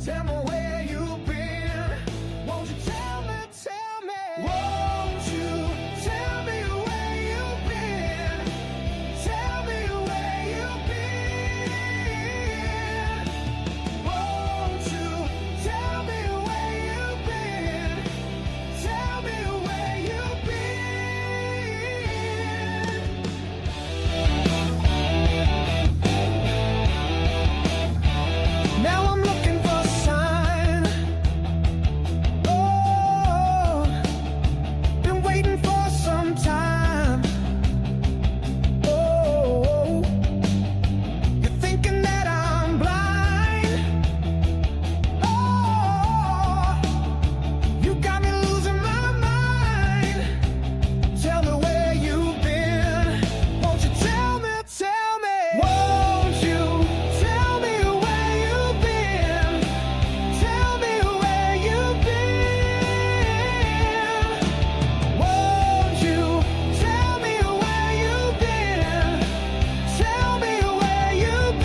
Tell me where you've been. Won't you tell me, tell me? Won't you tell me where you've been? Tell me where you've been. Won't you tell me where you've been? Tell me where you've been. Now I'm looking for a sign. Oh, been waiting for some time. Oh, you're thinking that I'm blind. Oh, you got me losing my mind. Tell me where you've been. Won't you tell me, tell me? Won't you tell me where you've been? Tell me where you've been. Won't you tell me where you've been? Tell me where you've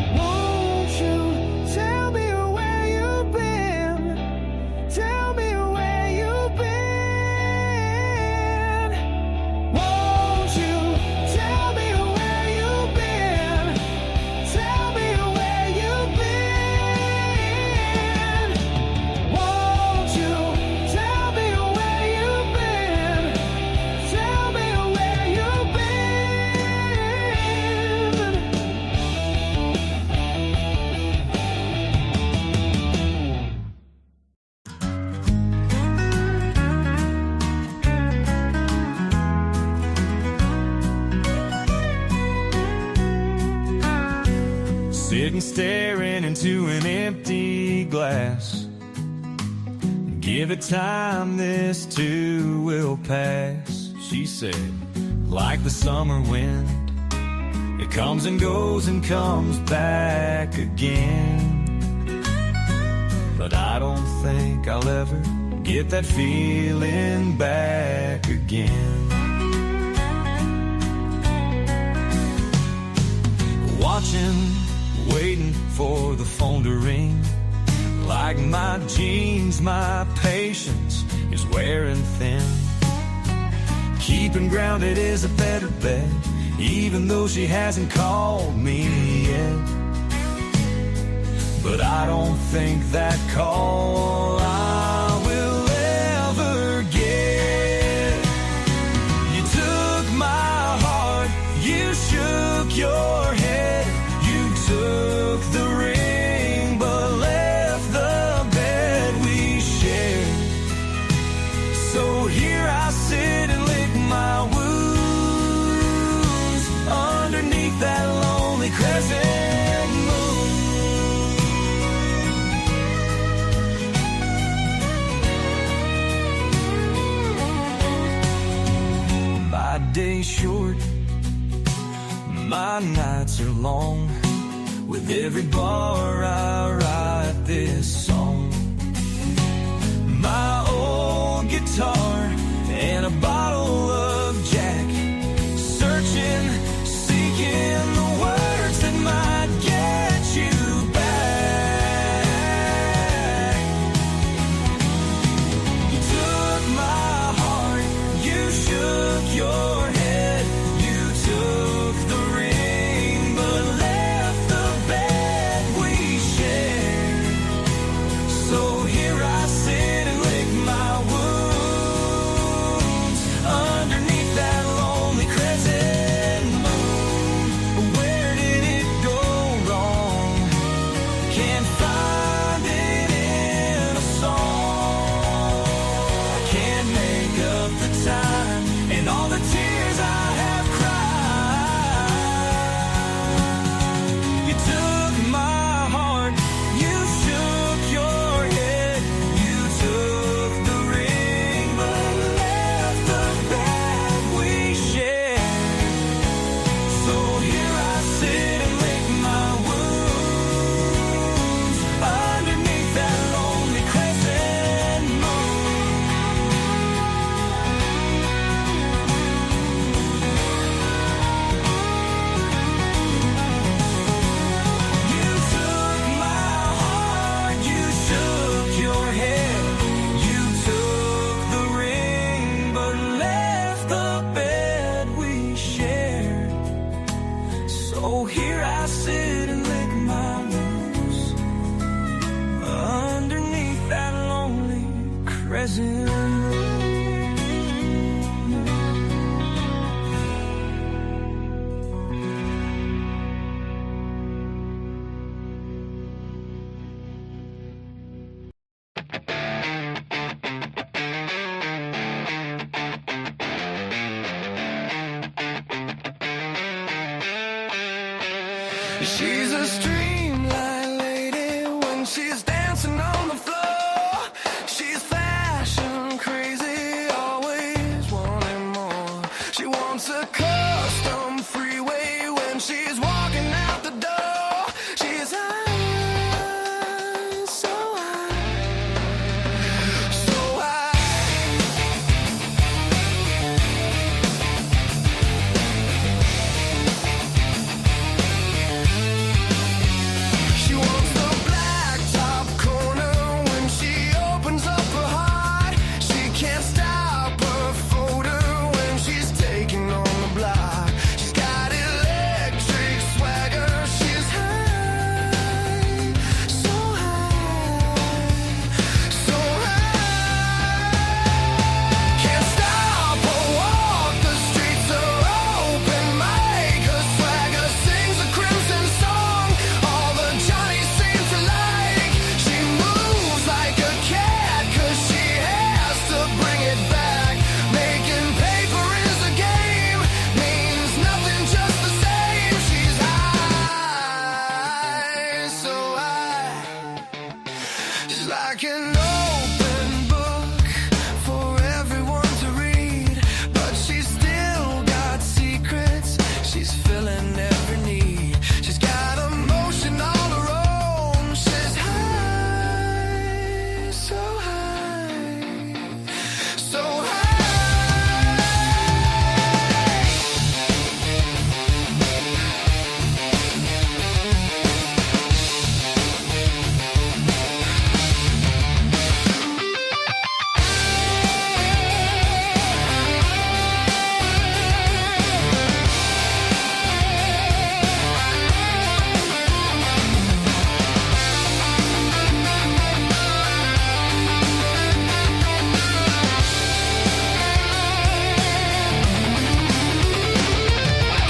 Won't you tell me where you've been? Tell me where you've been. Won't you tell me where you've been? Tell me where you've been. Won't you tell me where you've been? Tell me where you've been. Sitting staring into an empty glass. Give it time, this too will pass, she said, like the summer wind. It comes and goes and comes back again. But I don't think I'll ever get that feeling back again. Watching, waiting for the phone to ring. Like my jeans, my patience is wearing thin. Keeping grounded is a better bet, even though she hasn't called me yet. But I don't think that call I will ever get. You took my heart, you shook your head. You took the ring, but left the bed we shared. So here I sit and lick my wounds underneath that lonely crescent moon. My day's short, my nights are long. With every bar I write this song. My old guitar and a bottle of Jack. Searching, seeking the words that might get you back. You took my heart, you shook your head. You took the ring, but left the bed we shared. So here I sit and lick my wounds underneath that lonely crescent moon. She's a streamline lady when she's dancing on the floor. She's fashion crazy, always wanting more. She wants a custom freeway when she's walking out the door. She's high, so high, so high. She wants the blacktop corner when she opens up her heart. She can't stop her photo when she's taking on the block. She's got electric swagger. She's high, so high, so high. Can't stop her walk. The streets are open mic. Her swagger sings a crimson song. All the Johnnies seem to like. She moves like a cat 'cause she has to bring it back. Making paper is a game. Means nothing, just the same. She's high, so high. She's like an open book for everyone to read, but she's still got secrets. She's filling every need. She's got emotion all her own. She's high, so high, so high.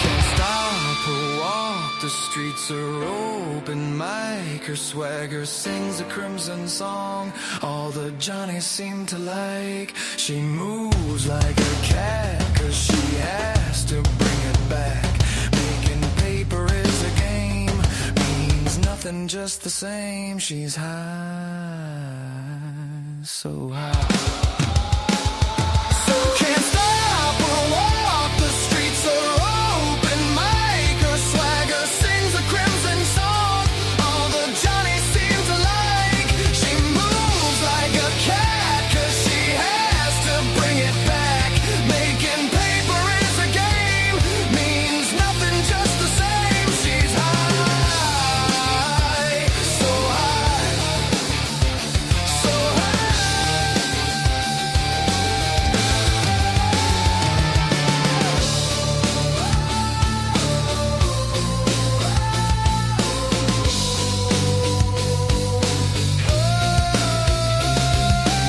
Can't stop her walk. The streets are open mic. Her swagger sings a crimson song. All the Johnnies seem to like. She moves like a cat 'cause she has to bring it back. Making paper is a game. Means nothing, just the same. She's high, so high. So can't stop her walk. The streets are open mic. Her swagger sings a crimson song. All the Johnnies seem to like. She moves like a cat 'cause she has to bring it back. Making paper is a game. Means nothing, just the same. She's high, so high, so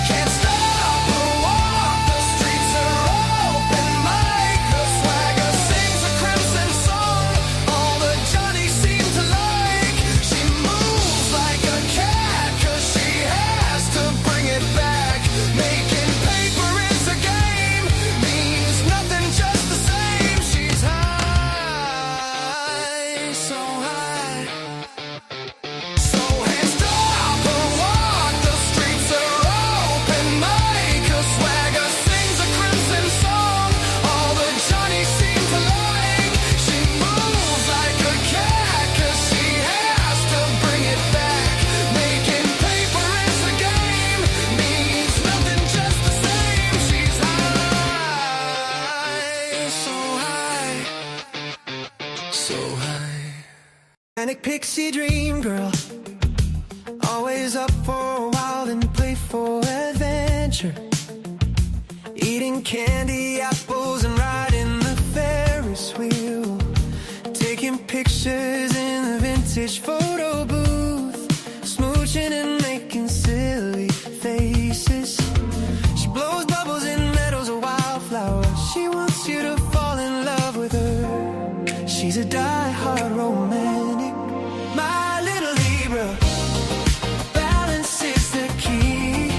can't stop her walk. The streets are open mic. Her swagger sings a crimson song. All the Johnnies seem to like. She moves like a cat 'cause she has to bring it back. Making paper is a game. Means nothing, just the same. She's high, so high. So hands stop her walk. The streets are open mic. Her swagger sings a crimson song. All the Johnnies seem to like. She moves like a cat 'cause she has to bring it back. Making paper is a game. Means nothing, just the same. She's high, so high, so high. Manic pixie dream girl, always up for a wild and playful adventure. Eating candy apples and riding the Ferris wheel. Taking pictures in the vintage photo booth. Smooching and making silly faces. She blows bubbles in meadows of wildflowers. She wants you to fall in love with her. She's a die-hard romantic. My little Libra, balance is the key.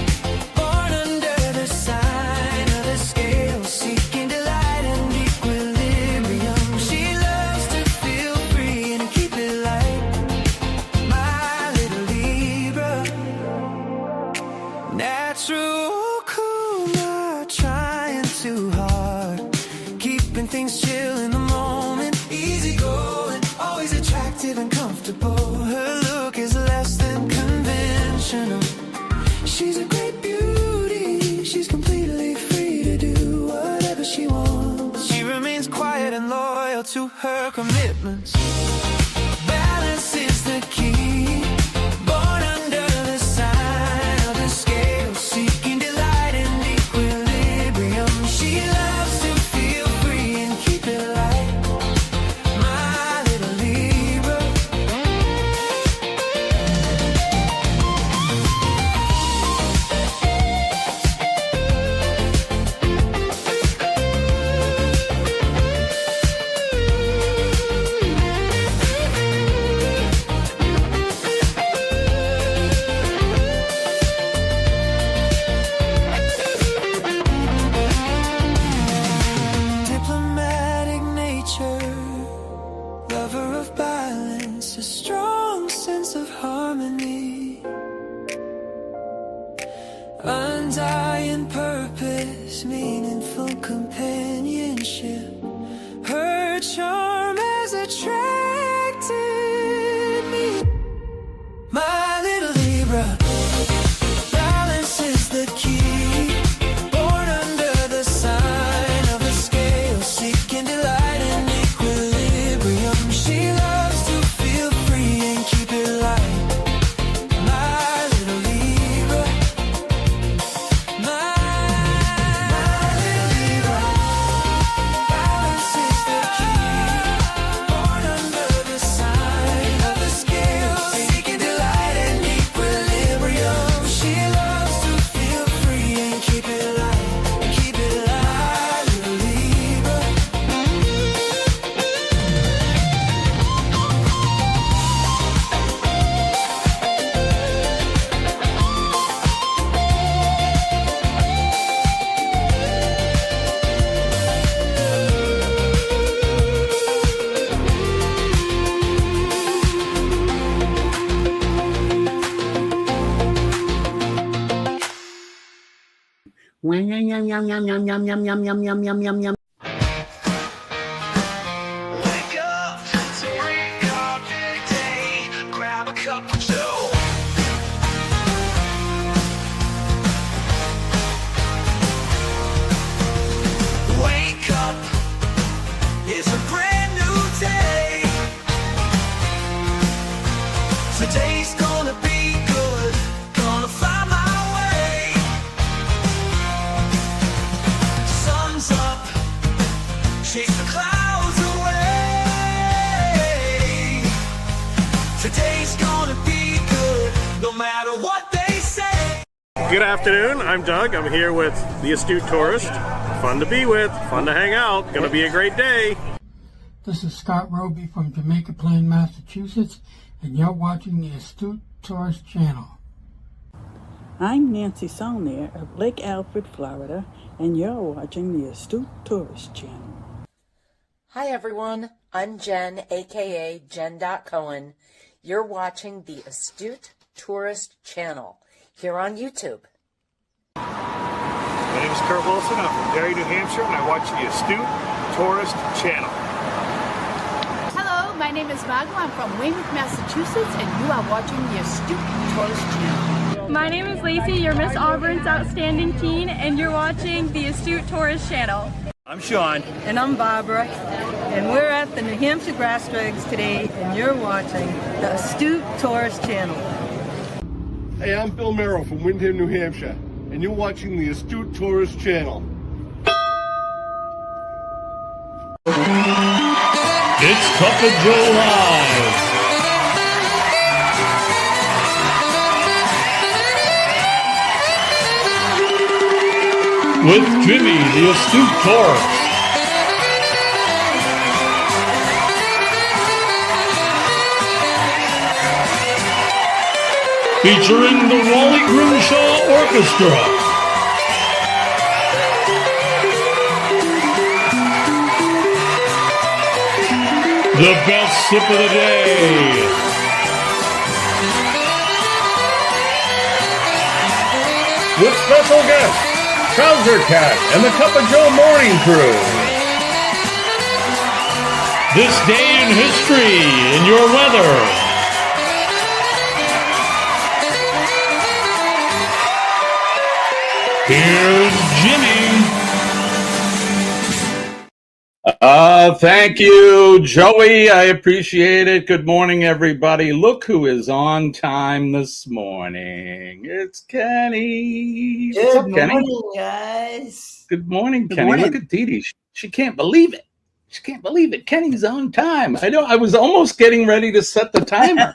Born under the sign of the scale, seeking delight and equilibrium. She loves to feel free and keep it light. and loyal to her commitments. Balance is the key. Born under the sign of the scale, seeking delight and equilibrium. She loves to feel free and keep it light. My little Libra. Diplomatic nature, lover of balance, a strong sense of harmony, undying purpose, meaningful companionship. Her charm has attracted me. My little Libra, balance is the key. Born under the sign of the scale, seeking delight and equilibrium. She loves to feel free and keep it light. My little Libra, my little Libra, balance is the key. Born under the sign of the scale, seeking delight and equilibrium. She loves to feel free and keep it light, keep it light, little Libra. Yum, yum, yum, yum, yum, yum, yum, yum, yum, yum, yum, yum. Wake up to wake up every day. Grab a cup of joe. Wake up, it's a brand new day. Today's gonna be good, gonna find my way. Sun's up, chase the clouds away. Today's gonna be good, no matter what they say. Good afternoon, I'm Doug. I'm here with the Astute Tourist. Fun to be with, fun to hang out, gonna be a great day. This is Scott Roby from Jamaica Plain, Massachusetts, and you're watching the Astute Tourist channel. I'm Nancy Saulnier of Lake Alfred, Florida, and you're watching the Astute Tourist channel. Hi everyone, I'm Jen, aka Jen.Cohen. You're watching the Astute Tourist channel here on YouTube. My name is Kurt Wilson. I'm from Derry, New Hampshire, and I watch the Astute Tourist channel. Hello, my name is Margo. I'm from Weymouth, Massachusetts, and you are watching the Astute Tourist channel. My name is Lacey, your Miss Auburn's outstanding teen, and you're watching the Astute Tourist channel. I'm Sean. And I'm Barbara, and we're at the New Hampshire Grass Drags today, and you're watching the Astute Tourist channel. Hey, I'm Bill Merrill from Windham, New Hampshire, and you're watching the Astute Tourist channel. It's Cup of Joe Live. With Jimmy, the Astute Tourist. Featuring the Wally Grimshaw Orchestra. The best sip of the day. With special guests, Trouser Cat and the Cup of Joe Morning Crew. This day in history in your weather. Here's Jimmy. Thank you, Joey. I appreciate it. Good morning, everybody. Look who is on time this morning. It's Kenny. What's up, Kenny? Good morning, guys. Good morning, Good Kenny. morning. Look at Dee Dee. She can't believe it. She can't believe it. Kenny's on time. I know. I was almost getting ready to set the timer.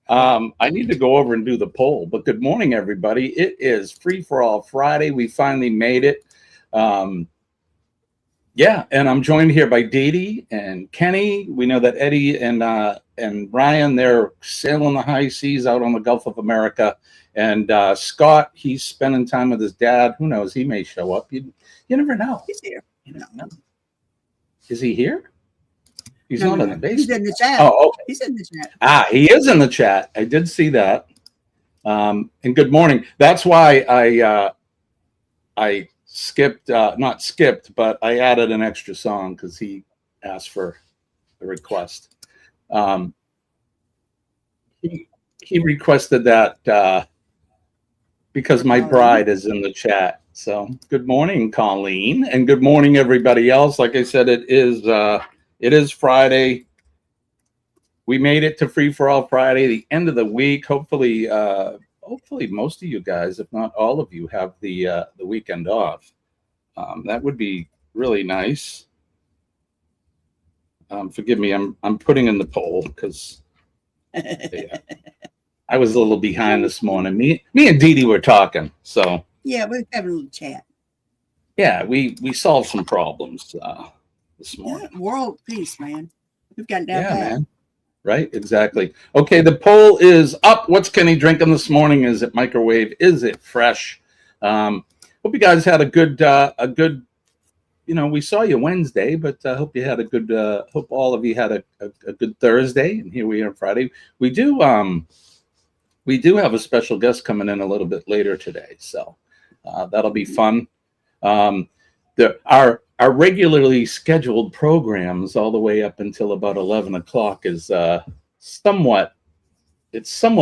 I need to go over and do the poll. But good morning, everybody. It is Free for All Friday. We finally made it. Yeah, and I'm joined here by Dee Dee and Kenny. We know that Eddie and Ryan, they're sailing the high seas out on the Gulf of America. And Scott, he's spending time with his dad. Who knows? He may show up. You never know. He's here. You never know. Is he here? He's No, not no, in the basement. He's in the chat. Oh, okay. He's in the chat. He is in the chat. I did see that. And good morning. That's why I skipped, not skipped, but I added an extra song because he asked for a request. He requested that because my bride is in the chat. So good morning, Colleen, and good morning, everybody else. Like I said, it is Friday. We made it to Free for All Friday, the end of the week. Hopefully most of you guys, if not all of you, have the weekend off. That would be really nice. Forgive me, I'm putting in the poll because I was a little behind this morning. Me and Dee Dee were talking, so Yeah, we're having a little chat. yeah, we solved some problems this morning. Yeah, world peace, man. We've got it down Yeah, pat. man. Right, exactly. Okay, the poll is up. What's Kenny drinking this morning? Is it microwave? Is it fresh? Hope you guys had a good. We saw you Wednesday, but I hope you had a good. Hope all of you had a good Thursday, and here we are Friday. We do have a special guest coming in a little bit later today, so that'll be fun. Our regularly scheduled programs all the way up until about 11 o'clock is somewhat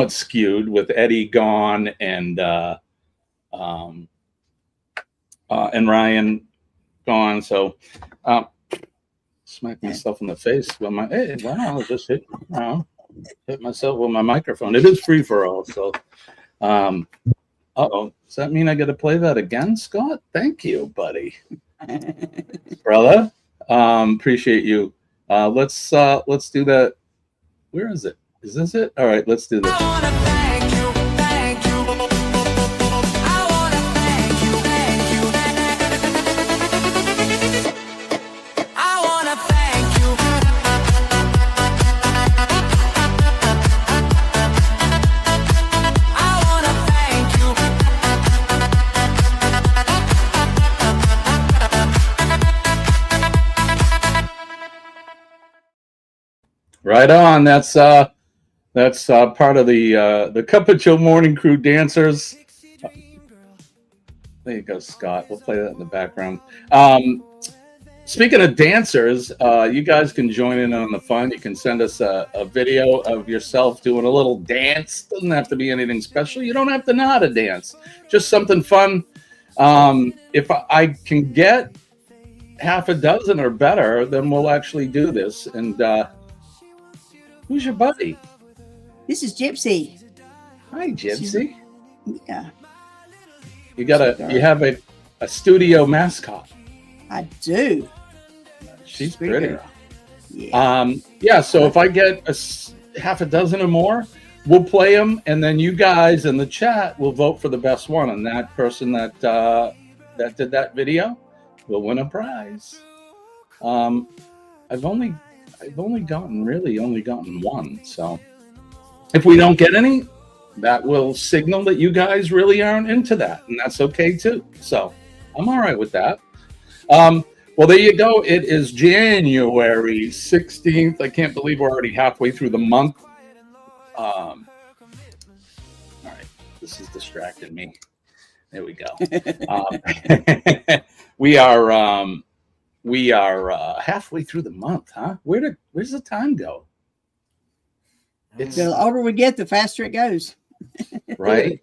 skewed with Eddie gone and Ryan gone. So smack myself in the face with my I just hit myself with my microphone. It is free for all. So does that mean I got to play that again, Scott? Thank you, buddy. Brother, appreciate you. Let's do that. Where is it? Is this it? All right, let's do this. Right on. That's part of the Cup of Joe Morning Crew dancers. There you go, Scott. We'll play that in the background. Speaking of dancers, you guys can join in on the fun. You can send us a video of yourself doing a little dance. Doesn't have to be anything special. You don't have to know how to dance. Just something fun. If I can get half a dozen or better, then we'll actually do this. And who's your buddy? This is Gypsy. Hi, Gypsy. Yeah. You have a studio mascot. I do. She's Sweet pretty. girl. Yeah. Yeah. So if I get half a dozen or more, we'll play them, and then you guys in the chat will vote for the best one, and that person that did that video will win a prize. I've only gotten one. So if we don't get any, that will signal that you guys really aren't into that, and that's okay too. So I'm all right with that. Well, there you go. It is January 16th. I can't believe we're already halfway through the month. All right, this is distracting me. There we go. We are halfway through the month, huh? Where's the time go? The older we get, the faster it goes. Right?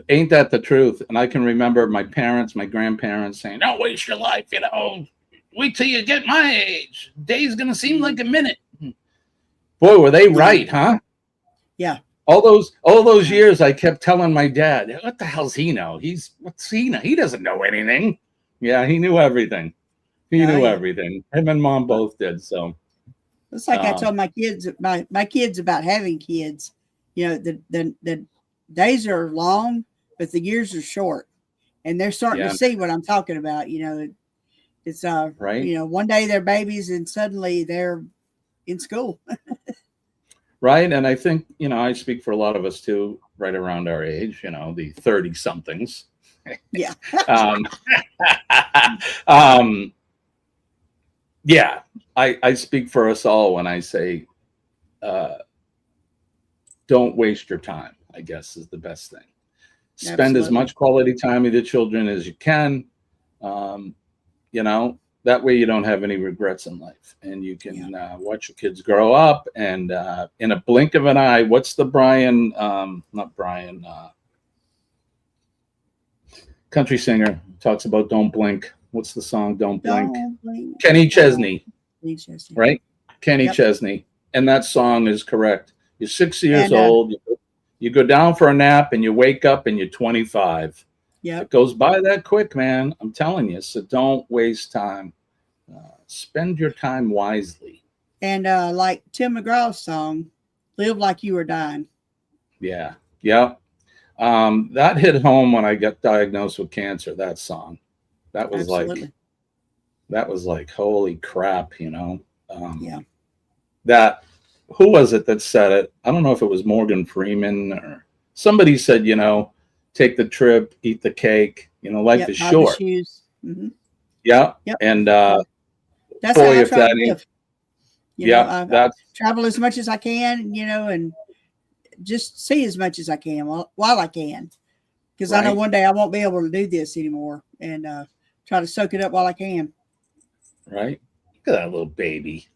Ain't that the truth? And I can remember my parents, my grandparents saying, "Don't waste your life, Wait till you get my age. Day's gonna seem like a minute. Boy, were they right, huh? Yeah. All those years I kept telling my dad, what the hell's he know? What's he know? He doesn't know anything. Yeah, he knew everything. He knew everything. Him and Mom both did. So it's like I told my kids, my kids about having kids. You know, the days are long, but the years are short, and they're starting to see what I'm talking about. You know, it's right. You know, one day they're babies, and suddenly they're in school. Right. And I think, you know, I speak for a lot of us too, right around our age, you know, the 30 somethings. Yeah. Yeah, I speak for us all when I say, don't waste your time, I guess is the best thing. Spend as much quality time with your children as you can. You know, that way you don't have any regrets in life, and you can watch your kids grow up. And in a blink of an eye, what's the country singer talks about don't blink? What's the song? Don't blink. Kenny Chesney, right? Kenny Chesney. And that song is correct. You're 6 years old. You go down for a nap and you wake up and you're 25. Yeah. It goes by that quick, man. I'm telling you. So don't waste time. Spend your time wisely. And like Tim McGraw's song, Live Like You Were Dying. Yeah. Yeah. That hit home when I got diagnosed with cancer, that song. That was like, holy crap, you know? Who was it that said it? I don't know if it was Morgan Freeman or somebody said, you know, take the trip, eat the cake, you know, life is short. Mm-hmm. Yeah. Yep. And that's boy, how I if try that to ain't, live. You know, I travel as much as I can, you know, and just see as much as I can while I can. Because I know one day I won't be able to do this anymore, and try to soak it up while I can. Right. Look at that little baby.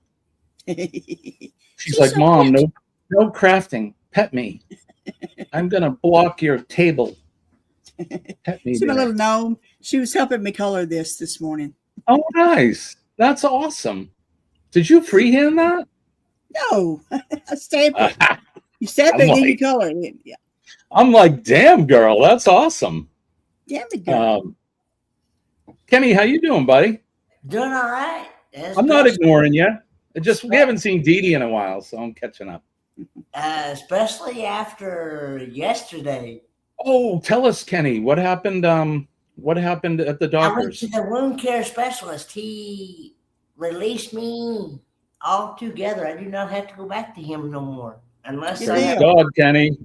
She's like, so Mom, no crafting. Pet me. I'm going to block your table. Pet me. She's a little gnome. She was helping me color this morning. Oh, nice. That's awesome. Did you freehand that? No. I stamp it. You stamp it and then you color it. Yeah. I'm like, damn, girl. That's awesome. Damn it, girl. Kenny, how you doing, buddy? Doing all right. I'm not ignoring you. We haven't seen Dee Dee in a while, so I'm catching up. Especially after yesterday. Oh, tell us, Kenny, what happened? What happened at the doctor's? I went to the wound care specialist. He released me altogether. I do not have to go back to him no more, unless Praise God, Kenny.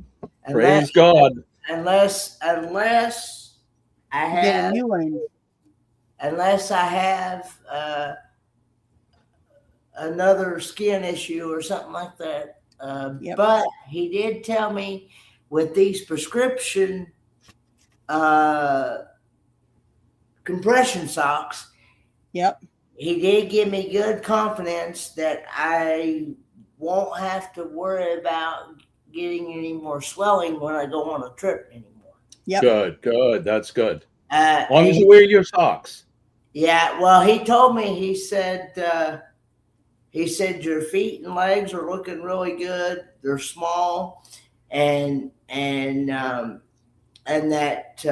Praise God. Unless I have a new one. Unless I have another skin issue or something like that. But he did tell me with these prescription compression socks, he did give me good confidence that I won't have to worry about getting any more swelling when I go on a trip anymore. Good. That's good. As long as you wear your socks. Yeah, well, he told me, he said your feet and legs are looking really good. They're small, and that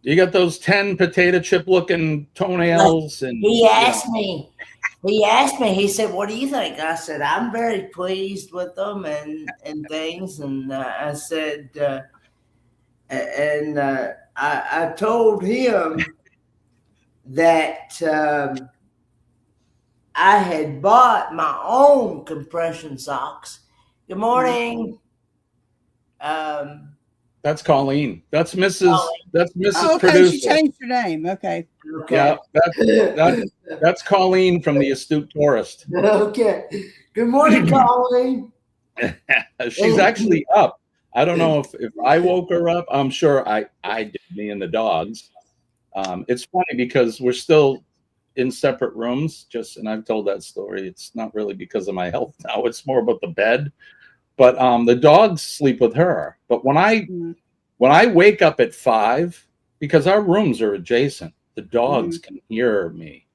you got those 10 potato chip looking toenails. And he asked me, he said, what do you think? I said, I'm very pleased with them and things. And I said, I told him that I had bought my own compression socks. Good morning. That's Colleen. That's Mrs. Colleen. That's Mrs. Oh, okay, Producer. she changed her name. Okay. Yeah, that's Colleen from the Astute Tourist. Okay. Good morning, Colleen. She's actually up. I don't know if I woke her up. I'm sure I did, me and the dogs. It's funny because we're still in separate rooms, and I've told that story. It's not really because of my health now. It's more about the bed. But the dogs sleep with her. But when I wake up at 5, because our rooms are adjacent, the dogs can hear me.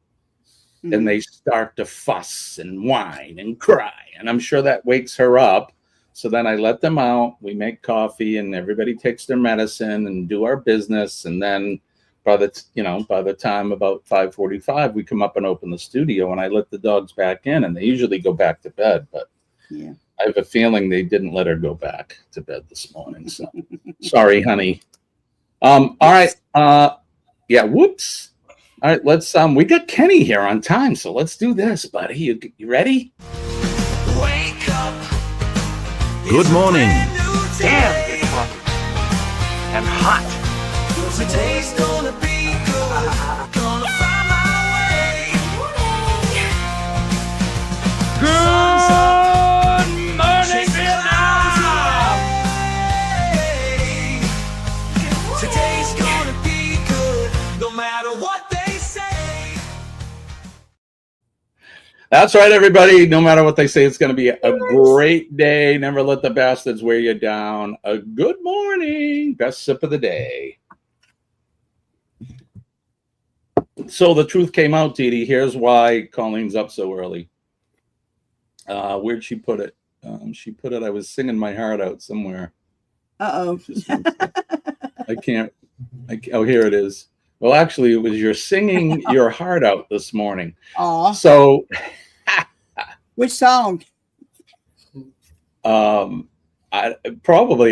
and they start to fuss and whine and cry. And I'm sure that wakes her up. So then I let them out. We make coffee and everybody takes their medicine and do our business. And then by the time about 5:45, we come up and open the studio and I let the dogs back in and they usually go back to bed. But yeah, I have a feeling they didn't let her go back to bed this morning. So sorry, honey. All right. Yeah. Whoops. All right, let's we got Kenny here on time, so let's do this, buddy. You ready? Wake up. Good morning. Damn, it's and hot. Today's gonna be good. Gonna find my way. Good morning, Vietnam. Today's gonna be good, no matter what they say. That's right, everybody. No matter what they say, it's going to be a great day. Never let the bastards wear you down. A good morning. Best sip of the day. So the truth came out, Dee Dee. Here's why Colleen's up so early. Where'd she put it? She put it, I was singing my heart out somewhere. Uh-oh. I can't. Oh, here it is. Well, actually, it was you're singing your heart out this morning. Aw. So, which song? Probably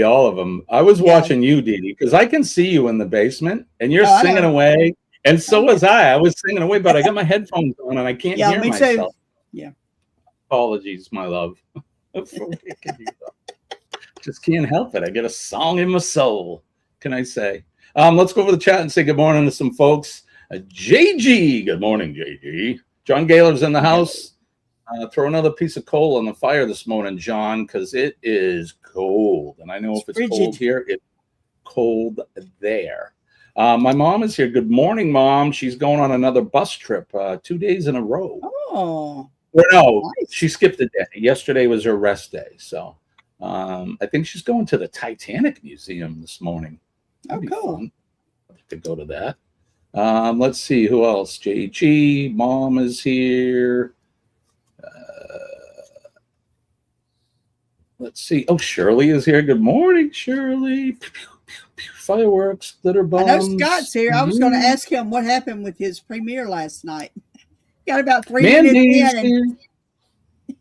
all of them. I was watching you, Dee Dee, because I can see you in the basement, and you're singing away, and so was I. I was singing away, but I got my headphones on, and I can't hear myself. Yeah. Apologies, my love. Just can't help it. I get a song in my soul. Can I say? Let's go over the chat and say good morning to some folks. JG, good morning, JG. John Gaylor's in the house. Throw another piece of coal on the fire this morning, John, because it is cold. And I know if it's cold here, it's cold there. My mom is here. Good morning, Mom. She's going on another bus trip 2 days in a row. Oh. Well, no, she skipped a day. Yesterday was her rest day. So I think she's going to the Titanic Museum this morning. That'd be fun. I'd like to go to that. Let's see who else. JG, Mom is here. Let's see. Oh, Shirley is here. Good morning, Shirley. Pew, pew, pew, pew. Fireworks, glitter bombs. I know Scott's here. I was going to ask him what happened with his premiere last night. Got about 3 minutes in.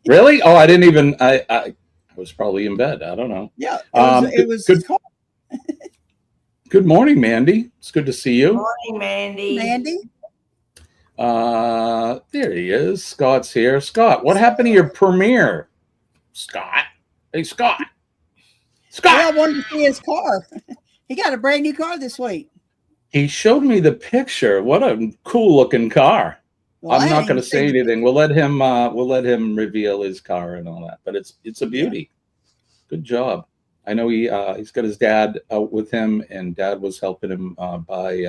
Really? Oh, I didn't even. I was probably in bed. I don't know. Yeah, it was good. Good morning, Mandy. It's good to see you. Good morning, Mandy. Mandy? There he is. Scott's here. Scott, what happened to your premiere? Scott. Hey, Scott. Scott. Yeah, I wanted to see his car. He got a brand new car this week. He showed me the picture. What a cool looking car. Well, I'm not going to say anything. We'll let him reveal his car and all that. But it's a beauty. Good job. I know he's got his dad out with him, and Dad was helping him buy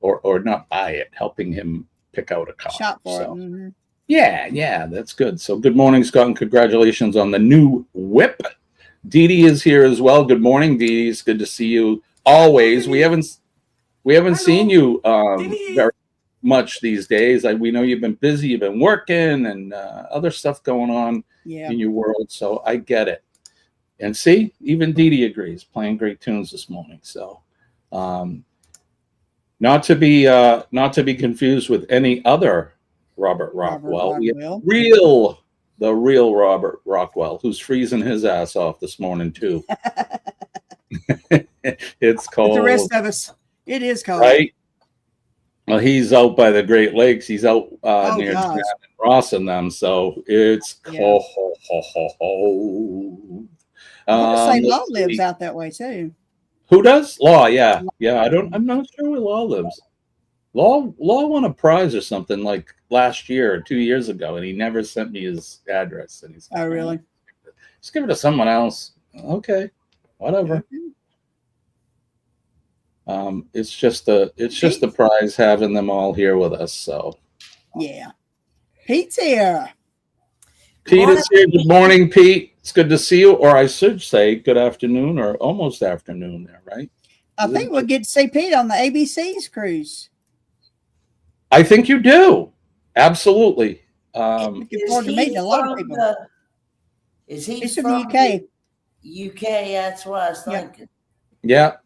or not buy it, helping him pick out a car. Shop for it. Yeah, that's good. So good morning, Scott, and congratulations on the new whip. Dee Dee is here as well. Good morning, Dee Dee. It's good to see you always. We haven't seen you very much these days. We know you've been busy. You've been working and other stuff going on in your world. So I get it. And see, even Dee Dee agrees. Playing great tunes this morning. So, not to be confused with any other Robert Rockwell. We have the real Robert Rockwell, who's freezing his ass off this morning too. It's cold. But the rest of us, it is cold, right? Well, he's out by the Great Lakes. He's out near Jan and Ross and them, so it's cold. St. Law lives out that way too. Who does? Law, yeah. I'm not sure where Law lives. Law won a prize or something like last year or 2 years ago, and he never sent me his address. And he's really? Just give it to someone else. Okay, whatever. It's just a prize having them all here with us. So yeah, Pete's here. Pete is here. Good morning, Pete. It's good to see you, or I should say good afternoon or almost afternoon there, right? I think we'll get to see Pete on the ABC's cruise. I think you do. Absolutely. Looking forward to meeting a lot of people. Is he He's from the UK? UK, that's what I was thinking. Yeah.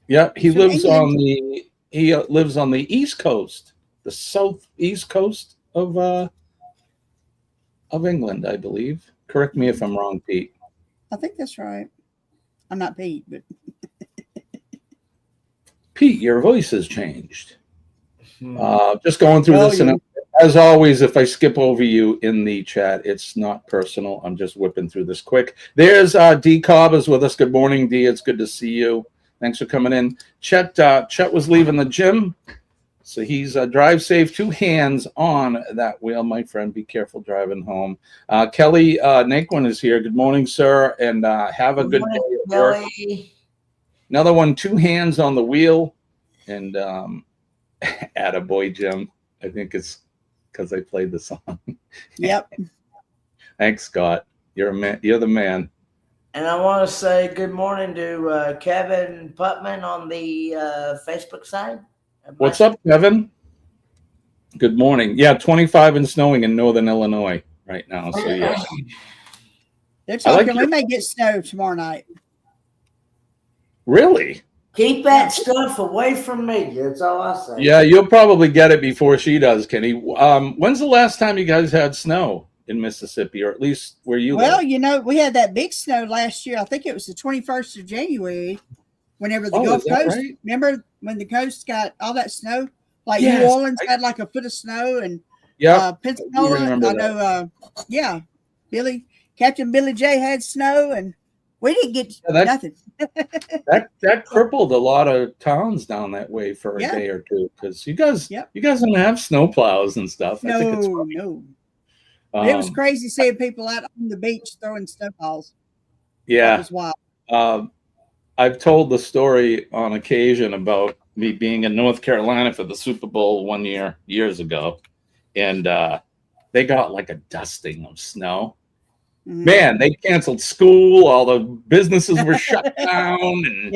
He from lives England. on the East Coast, the southeast coast of England, I believe. Correct me if I'm wrong, Pete. I think that's right. I'm not Pete, but Pete, your voice has changed. Just going through this, and as always, if I skip over you in the chat, it's not personal. I'm just whipping through this quick. There's D Cobb is with us. Good morning, D. It's good to see you. Thanks for coming in. Chet was leaving the gym, so he's drive safe. 2 hands on that wheel, my friend. Be careful driving home. Kelly Naquin is here. Good morning, sir, and have a good day at work. Another one, 2 hands on the wheel, and attaboy, Jim. I think it's because I played the song. Yep. Thanks, Scott. You're a man. You're the man. And I want to say good morning to Kevin Putman on the Facebook side. What's up, Kevin? Good morning. Yeah, 25 and snowing in northern Illinois right now. So yeah. They're talking we may get snow tomorrow night. Really? Keep that stuff away from me. That's all I say. Yeah, you'll probably get it before she does, Kenny. When's the last time you guys had snow in Mississippi, or at least where you live? Well, you know, we had that big snow last year. I think it was the 21st of January, whenever the Gulf Coast, remember when the coast got all that snow? Like New Orleans had like a foot of snow, and Pensacola, I know, Captain Billy J had snow, and we didn't get nothing. that crippled a lot of towns down that way for a day or two, because you guys don't have snow plows and stuff. I think it's funny. No. It was crazy seeing people out on the beach throwing snowballs. Yeah, that was wild. I've told the story on occasion about me being in North Carolina for the Super Bowl one year, years ago, and they got like a dusting of snow. Man, they canceled school. All the businesses were shut down. And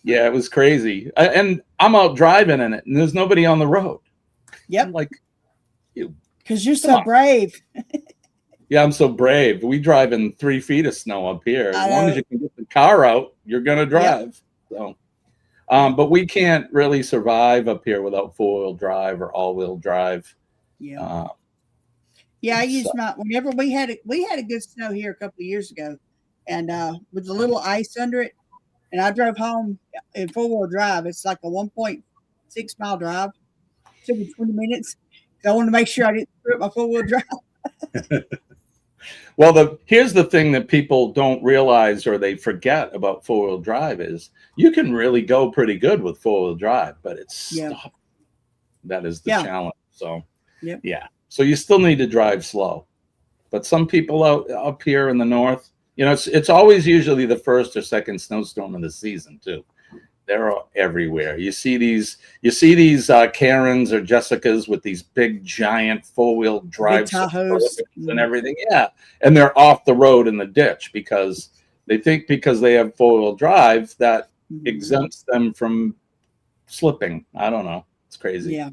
yeah, it was crazy. And I'm out driving in it, and there's nobody on the road. Yep. I'm like, because you're so brave. Yeah, I'm so brave. We drive in 3 feet of snow up here. As long as you can get the car out, you're gonna drive. So, but we can't really survive up here without 4-wheel drive or all-wheel drive. Yeah, I used whenever we had a good snow here a couple of years ago, and with a little ice under it, and I drove home in 4-wheel drive. It's like a 1.6 mile drive. It took me 20 minutes. I wanted to make sure I didn't screw up my 4-wheel drive. Well, here's the thing that people don't realize or they forget about 4-wheel drive is you can really go pretty good with 4-wheel drive, but it's stop. That is the challenge. So yeah. So you still need to drive slow. But some people up here in the north, you know, it's always usually the first or second snowstorm of the season too. They're everywhere. You see these Karens or Jessicas with these big giant 4-wheel drive and everything. Yeah. And they're off the road in the ditch because they think because they have 4-wheel drive that exempts them from slipping. I don't know. It's crazy. Yeah.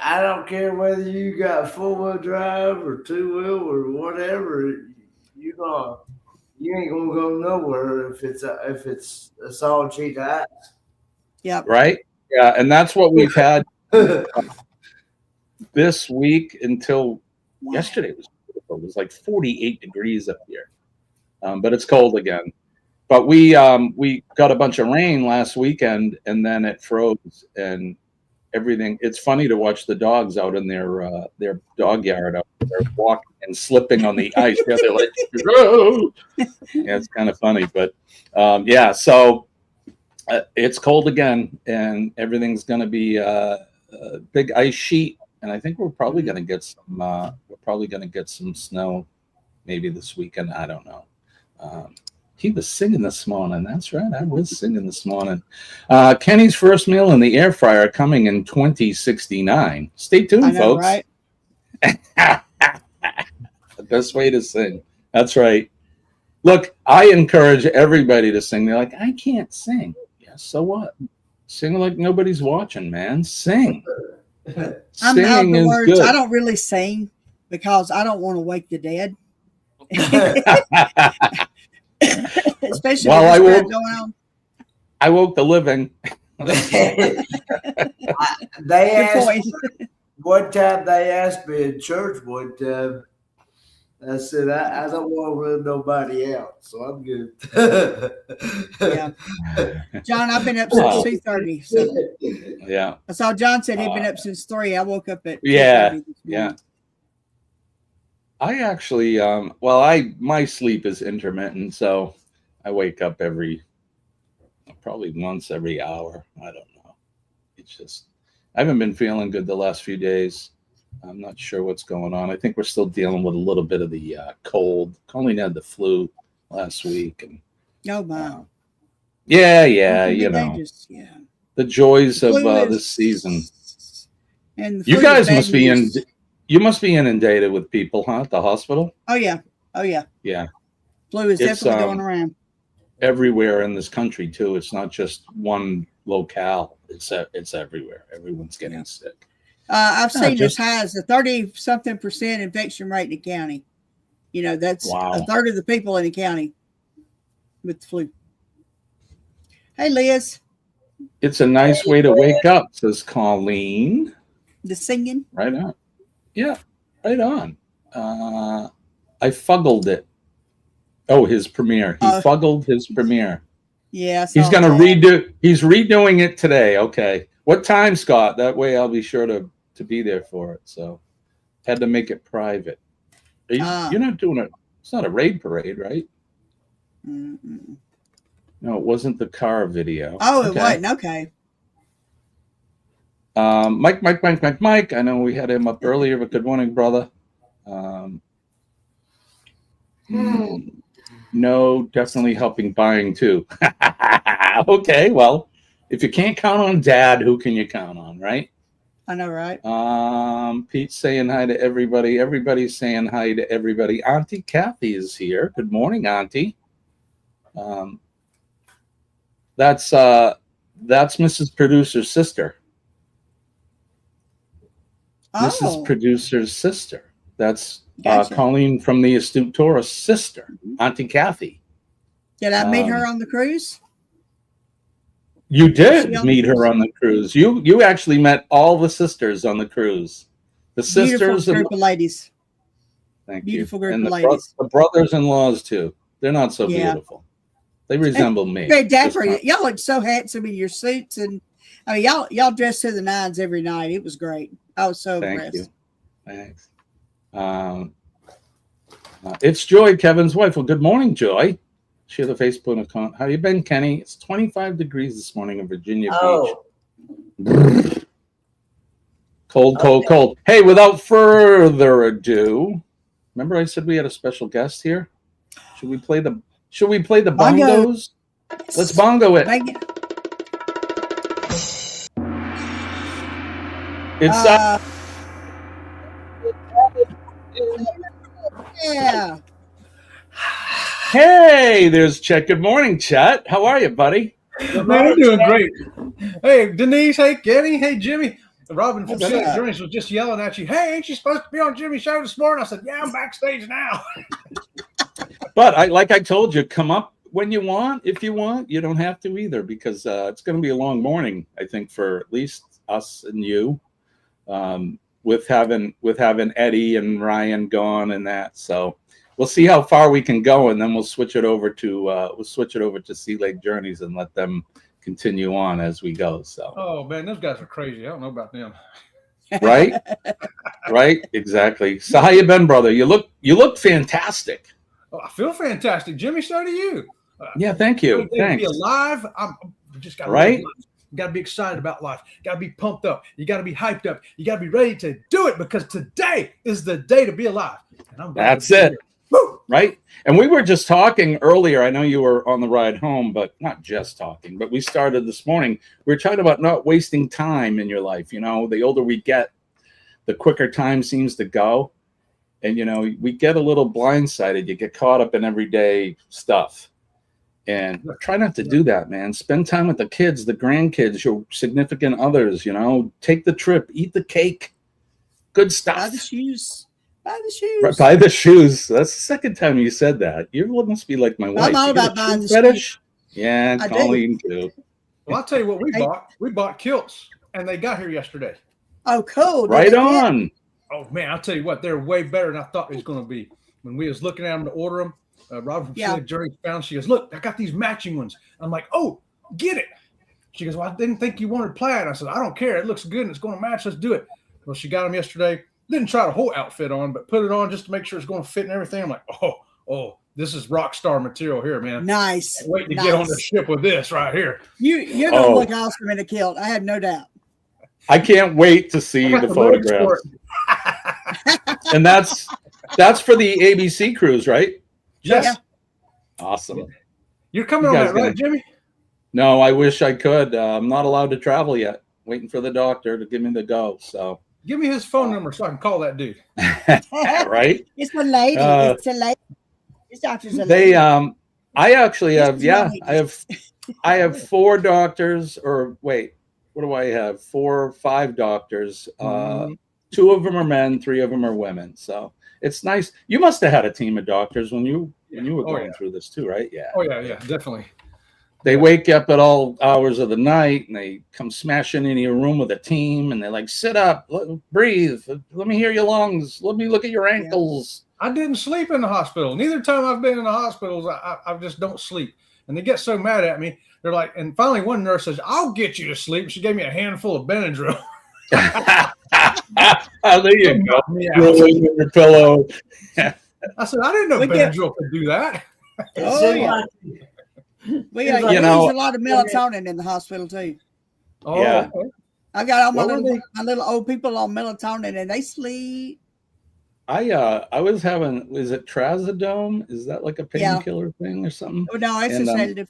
I don't care whether you got 4-wheel drive or 2-wheel or whatever. You ain't gonna go nowhere if it's a solid sheet of ice. Yeah. Right. Yeah, and that's what we've had this week until yesterday. It was beautiful. It was like 48 degrees up here, but it's cold again. But we got a bunch of rain last weekend, and then it froze and everything. It's funny to watch the dogs out in their dog yard out there walking and slipping on the ice. Yeah, they're like, oh! Yeah, it's kind of funny, but so it's cold again, and everything's going to be a big ice sheet. And I think we're probably going to get some snow, maybe this weekend. I don't know. He was singing this morning. That's right. I was singing this morning. Kenny's first meal in the air fryer coming in 2069. Stay tuned, folks. Right? The best way to sing. That's right. Look, I encourage everybody to sing. They're like, I can't sing. Yeah, so what? Sing like nobody's watching, man. Sing. I'm out Singing the is words. good. I don't really sing because I don't want to wake the dead. Especially Well, with this crap going on. I woke the living. They asked one time. They asked me in church one time. I said, I don't want to run nobody out, so I'm good. Yeah, John, I've been up since 2:30. So yeah, I saw John said he'd been up since 3. I woke up at 2:30 yeah, this yeah. morning. I actually, my sleep is intermittent, so I wake up probably once every hour. I don't know. It's just, I haven't been feeling good the last few days. I'm not sure what's going on. I think we're still dealing with a little bit of the cold. Colleen had the flu last week, and oh my, yeah, you know, dangerous. Yeah, the joys of this season. And you guys must be inundated with people, huh? At the hospital. Oh yeah, yeah. Flu is definitely going around everywhere in this country too. It's not just one locale. It's everywhere. Everyone's getting sick. I've seen as high as a 30-something% infection rate in the county. You know, that's a third of the people in the county with the flu. Hey, Liz. It's a nice way to wake up, says Colleen. The singing. Right on. Yeah, right on. I fuggled it. Oh, his premiere. He fuggled his premiere. Yeah. He's going to he's redoing it today. Okay. What time, Scott? That way I'll be sure to be there for it. So had to make it private. You're not doing it. It's not a raid parade, right? Mm-mm. No, it wasn't the car video. Oh, it wasn't. Okay. Mike. I know we had him up earlier, but good morning, brother. No, definitely helping buying too. Okay, well, if you can't count on Dad, who can you count on, right? I know, right? Pete's saying hi to everybody. Everybody's saying hi to everybody. Auntie Kathy is here. Good morning, Auntie. That's Mrs. Producer's sister. Mrs. Producer's sister. That's Colleen from the Astute Tourist sister, Auntie Kathy. Did I meet her on the cruise? You did meet her on the cruise. You actually met all the sisters on the cruise. The sisters, beautiful group of ladies. Thank beautiful you. Group and of ladies. The brothers-in-laws too. They're not so beautiful. They resemble me. Very dapper. Y'all look so handsome in your suits, and I mean, y'all dressed to the nines every night. It was great. I was so impressed. Thanks. It's Joy, Kevin's wife. Well, good morning, Joy. She had a Facebook account. How you been, Kenny? It's 25 degrees this morning in Virginia Beach. Cold. Hey, without further ado, remember I said we had a special guest here? Should we play the bongos? Let's bongo it. It's yeah. Hey, there's Chet. Good morning, Chet. How are you, buddy? Man, I'm doing great. Hey, Denise. Hey, Kenny. Hey, Jimmy. Robin from Silent Journeys was just yelling at you. Hey, ain't you supposed to be on Jimmy's show this morning? I said, yeah, I'm backstage now. But like I told you, come up when you want. If you want, you don't have to either, because it's going to be a long morning, I think, for at least us and you, with having Eddie and Ryan gone and that. So we'll see how far we can go, and then we'll switch it over to Sea Lake Journeys and let them continue on as we go. So. Oh man, those guys are crazy. I don't know about them. Right, right, exactly. So how you been, brother? You look fantastic. Oh, I feel fantastic, Jimmy. So do you. Yeah, thank you. Thanks. To be alive. I'm just got right. Got to be excited about life. Got to be pumped up. You got to be hyped up. You got to be ready to do it, because today is the day to be alive. And I'm That's it. Right. And we were just talking earlier. I know you were on the ride home, but not just talking, but we started this morning. We were talking about not wasting time in your life. You know, the older we get, the quicker time seems to go. And, you know, we get a little blindsided. You get caught up in everyday stuff. And try not to do that, man. Spend time with the kids, the grandkids, your significant others, you know. Take the trip, eat the cake. Good stuff. Buy the shoes. Buy the shoes. Right, buy the shoes. That's the second time you said that. You must be like my wife. I'm all about buying the fetish? shoes. Yeah, I Colleen too. Well, I'll tell you what we bought. We bought kilts, and they got here yesterday. Oh, cool. Right on. Oh, man, I'll tell you what. They're way better than I thought they was going to be. When we was looking at them to order them, Robert from Silly Journey found, she goes, look, I got these matching ones. I'm like, oh, get it. She goes, well, I didn't think you wanted plaid. I said, I don't care. It looks good and it's going to match. Let's do it. Well, she got them yesterday. Didn't try the whole outfit on, but put it on just to make sure it's going to fit and everything. I'm like, oh, this is rock star material here, man. Nice. Wait to get on the ship with this right here. You're going to look awesome in a kilt. I have no doubt. I can't wait to see the photographs. And that's for the ABC cruise, right? Yes. Yeah. Awesome. You're coming on that, right, Jimmy? No, I wish I could. I'm not allowed to travel yet. Waiting for the doctor to give me the go. So give me his phone number so I can call that dude. Right? It's a lady. It's a lady. This doctor's a lady. They I actually have I have 4 doctors, or wait, what do I have? 4 or 5 doctors. 2 of them are men, 3 of them are women. So it's nice. You must have had a team of doctors when you were going through this too, right? Yeah. Oh yeah, definitely. They wake up at all hours of the night and they come smashing into your room with a team and they're like, sit up, breathe, let me hear your lungs, let me look at your ankles. I didn't sleep in the hospital. Neither time I've been in the hospitals, I just don't sleep. And they get so mad at me. They're like, and finally one nurse says, I'll get you to sleep. She gave me a handful of Benadryl. There you go. Rolling with your pillow. I said, I didn't know Benadryl could do that. We use a lot of melatonin in the hospital too. Oh, yeah. Okay. I got all my little old people on melatonin and they sleep. I was having, is it trazodone? Is that like a painkiller thing or something? Oh, no, it's a sedative.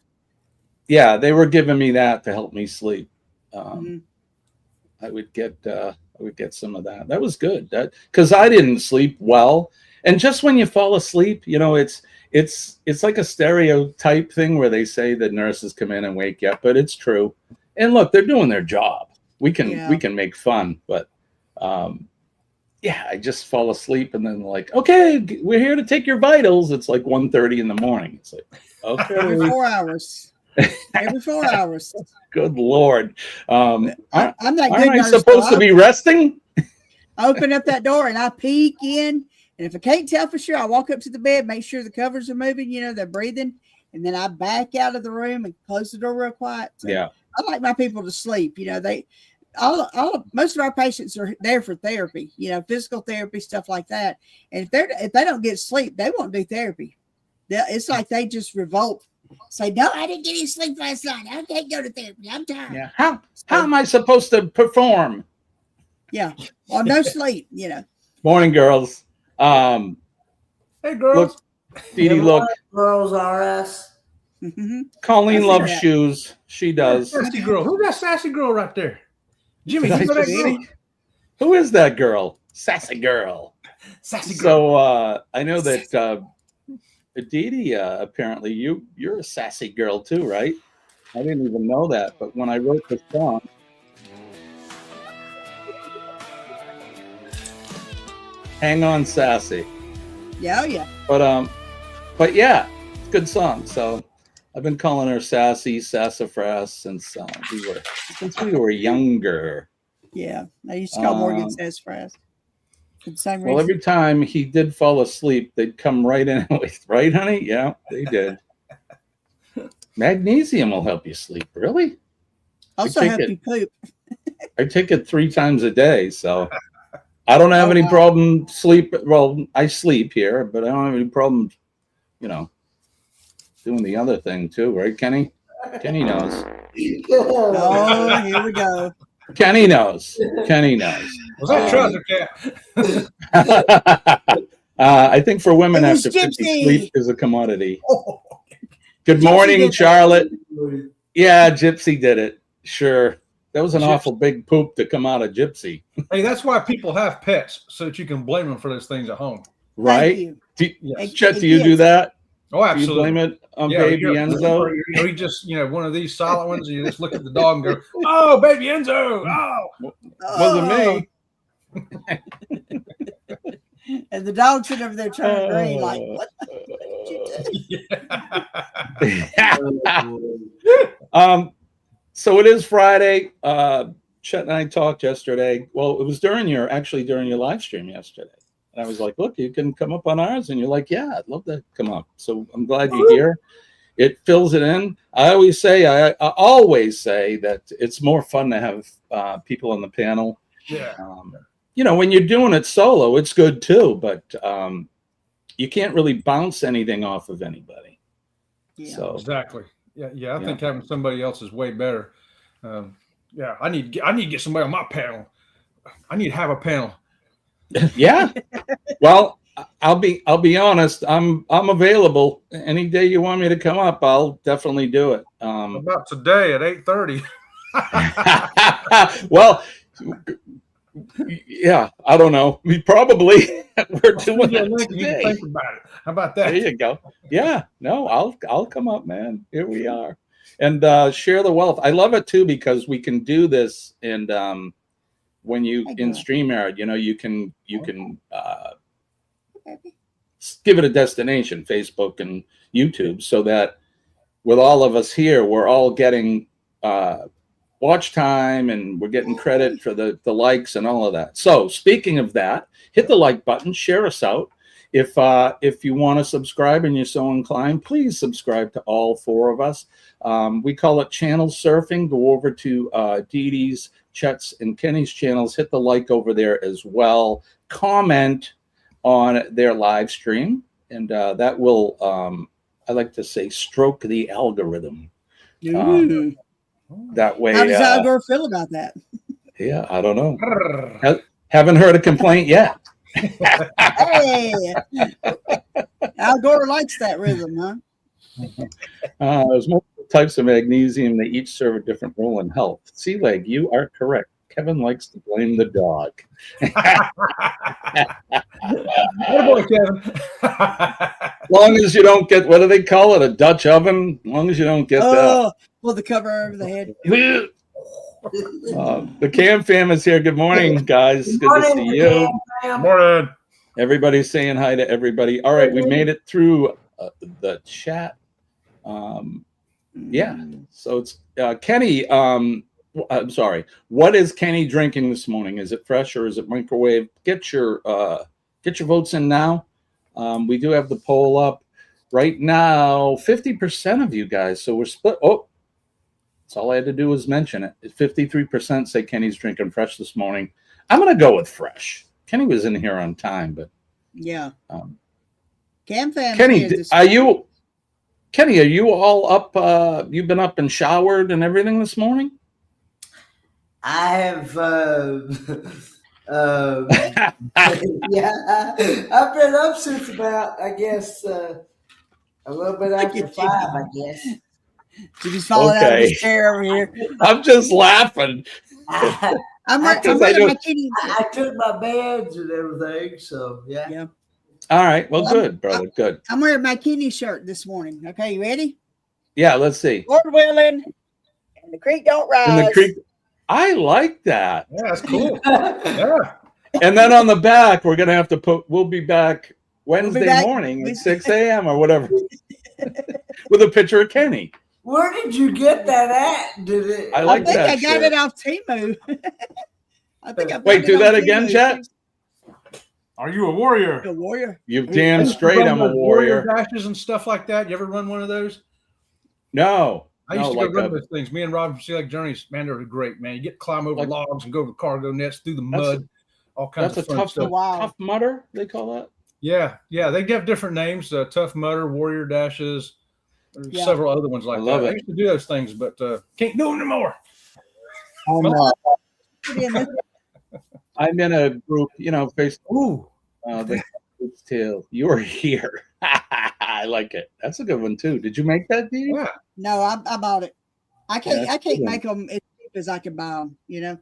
Yeah, they were giving me that to help me sleep. I would get some of that. That was good. That because I didn't sleep well, and just when you fall asleep, you know, it's like a stereotype thing where they say that nurses come in and wake you up, but it's true. And look, they're doing their job. We can make fun, but I just fall asleep and then like, okay, we're here to take your vitals. It's like 1:30 in the morning. It's like, okay, every 4 hours. Every 4 hours. Good Lord. I'm not good. Aren't I supposed to be resting? I open up that door and I peek in. And if I can't tell for sure, I walk up to the bed, make sure the covers are moving, you know, they're breathing. And then I back out of the room and close the door real quiet. So I like my people to sleep. You know, most of our patients are there for therapy, you know, physical therapy, stuff like that. And if they don't get sleep, they won't do therapy. It's like they just revolt. Say, no, I didn't get any sleep last night. I can't go to therapy. I'm tired. Yeah. How am I supposed to perform? Yeah. Well, no sleep, you know. Morning, girls. Hey, girls. Look, Dee Dee, look. Girls are us. Colleen loves shoes. She does. Sassy girl. Who's that sassy girl right there? Jimmy, you know that girl? Who is that girl? Sassy girl. Sassy girl. So I know that Dee Dee, apparently you're a sassy girl too, right? I didn't even know that, but when I wrote the song, hang on, sassy. Yeah, yeah. But yeah, good song. So I've been calling her Sassy, Sassafras since we were younger. Yeah, I used to call Morgan Sassafras. Well, every time he did fall asleep, they'd come right in with, right, honey? Yeah, they did. Magnesium will help you sleep. Really? Also help you poop. I take it 3 times a day, so I don't have any problem sleep. Well, I sleep here, but I don't have any problem, you know, doing the other thing too, right, Kenny? Kenny knows. Oh, here we go. Kenny knows. Kenny knows. Was that trouser cat? I think for women after 50, sleep is a commodity. Good morning, Charlotte. Yeah, Gypsy did it. Sure. That was an awful big poop to come out of Gypsy. Hey, that's why people have pets, so that you can blame them for those things at home. Right? Chet, do you do that? Oh, absolutely. Do you blame it on baby Enzo? He just, one of these silent ones, and you just look at the dog and go, "Oh, baby Enzo! Oh, wasn't me." And the dog sitting over there turning green, like, what did you do? So it is Friday. Chet and I talked yesterday. Well, it was during your live stream yesterday. And I was like, look, you can come up on ours. And you're like, yeah, I'd love to come up. So I'm glad you're here. It fills it in. I always say that it's more fun to have people on the panel. Yeah. When you're doing it solo, it's good too, but you can't really bounce anything off of anybody. Yeah. So exactly. Yeah. I think having somebody else is way better. I need to get somebody on my panel. I need to have a panel. Yeah. Well, I'll be honest. I'm available any day you want me to come up. I'll definitely do it. About today at 8:30. Well, yeah, I don't know. We're doing it today. Think about it. How about that? There you go. Yeah. No, I'll come up, man. Here we are. And share the wealth. I love it too because we can do this, and when you in StreamYard, you can give it a destination, Facebook and YouTube, so that with all of us here, we're all getting watch time and we're getting credit for the likes and all of that. So speaking of that, hit the like button, share us out. If you want to subscribe and you're so inclined, please subscribe to all four of us. We call it channel surfing. Go over to Dee Dee's, Chet's, and Kenny's channels. Hit the like over there as well. Comment on their live stream, and that will, I like to say, stroke the algorithm. That way. How does Al Gore feel about that? Yeah, I don't know. Haven't heard a complaint yet. Hey, Al Gore likes that rhythm, huh? There's multiple types of magnesium. They each serve a different role in health. Sea leg, you are correct. Kevin likes to blame the dog. Good boy, Kevin. As long as you don't get, what do they call it, a Dutch oven? As long as you don't get that. Well, the cover over the head. The Cam fam is here. Good morning, guys. Good to see you. Good morning. Everybody's saying hi to everybody. All right, we made it through the chat. Yeah, so it's Kenny. I'm sorry. What is Kenny drinking this morning? Is it fresh or is it microwave? Get your votes in now. We do have the poll up right now. 50% of you guys. So we're split. Oh, that's all I had to do was mention it. 53% say Kenny's drinking fresh this morning. I'm gonna go with fresh. Kenny was in here on time, but yeah. Cam fam. Kenny, Kenny, are you all up? You've been up and showered and everything this morning? I have, yeah, I've been up since about, I guess, a little bit after 5, I guess. Did you fall out of his chair over here? I'm just laughing. I took my beds and everything, so yeah. All right, well, good, brother, good. I'm wearing my Kenny shirt this morning. Okay, you ready? Yeah, let's see. Lord willing, and the creek don't rise. And the creek. I like that. Yeah, that's cool. Yeah. And then on the back, we're gonna have to put. We'll be back Wednesday morning at 6 a.m. or whatever, with a picture of Kenny. Where did you get that at? I think I got it off Temu. Wait, do that again, Chet. Are you a warrior? A warrior. You've damn straight. I'm a warrior. Dashes and stuff like that. You ever run one of those? No. I used to go run those things. Me and Rob from Sea Lake Journeys, man, they were great, man. You get to climb over logs and go over cargo nets, through the mud, all kinds of fun stuff. Tough mudder, they call that? Yeah. They have different names. Tough mudder, warrior dashes, several other ones like that. I used to do those things, but can't do them anymore. I'm in a group, Facebook. The tail. You're here. I like it. That's a good one too. Did you make that, Dee? Yeah. No, I bought it. I can't make them as cheap as I can buy them.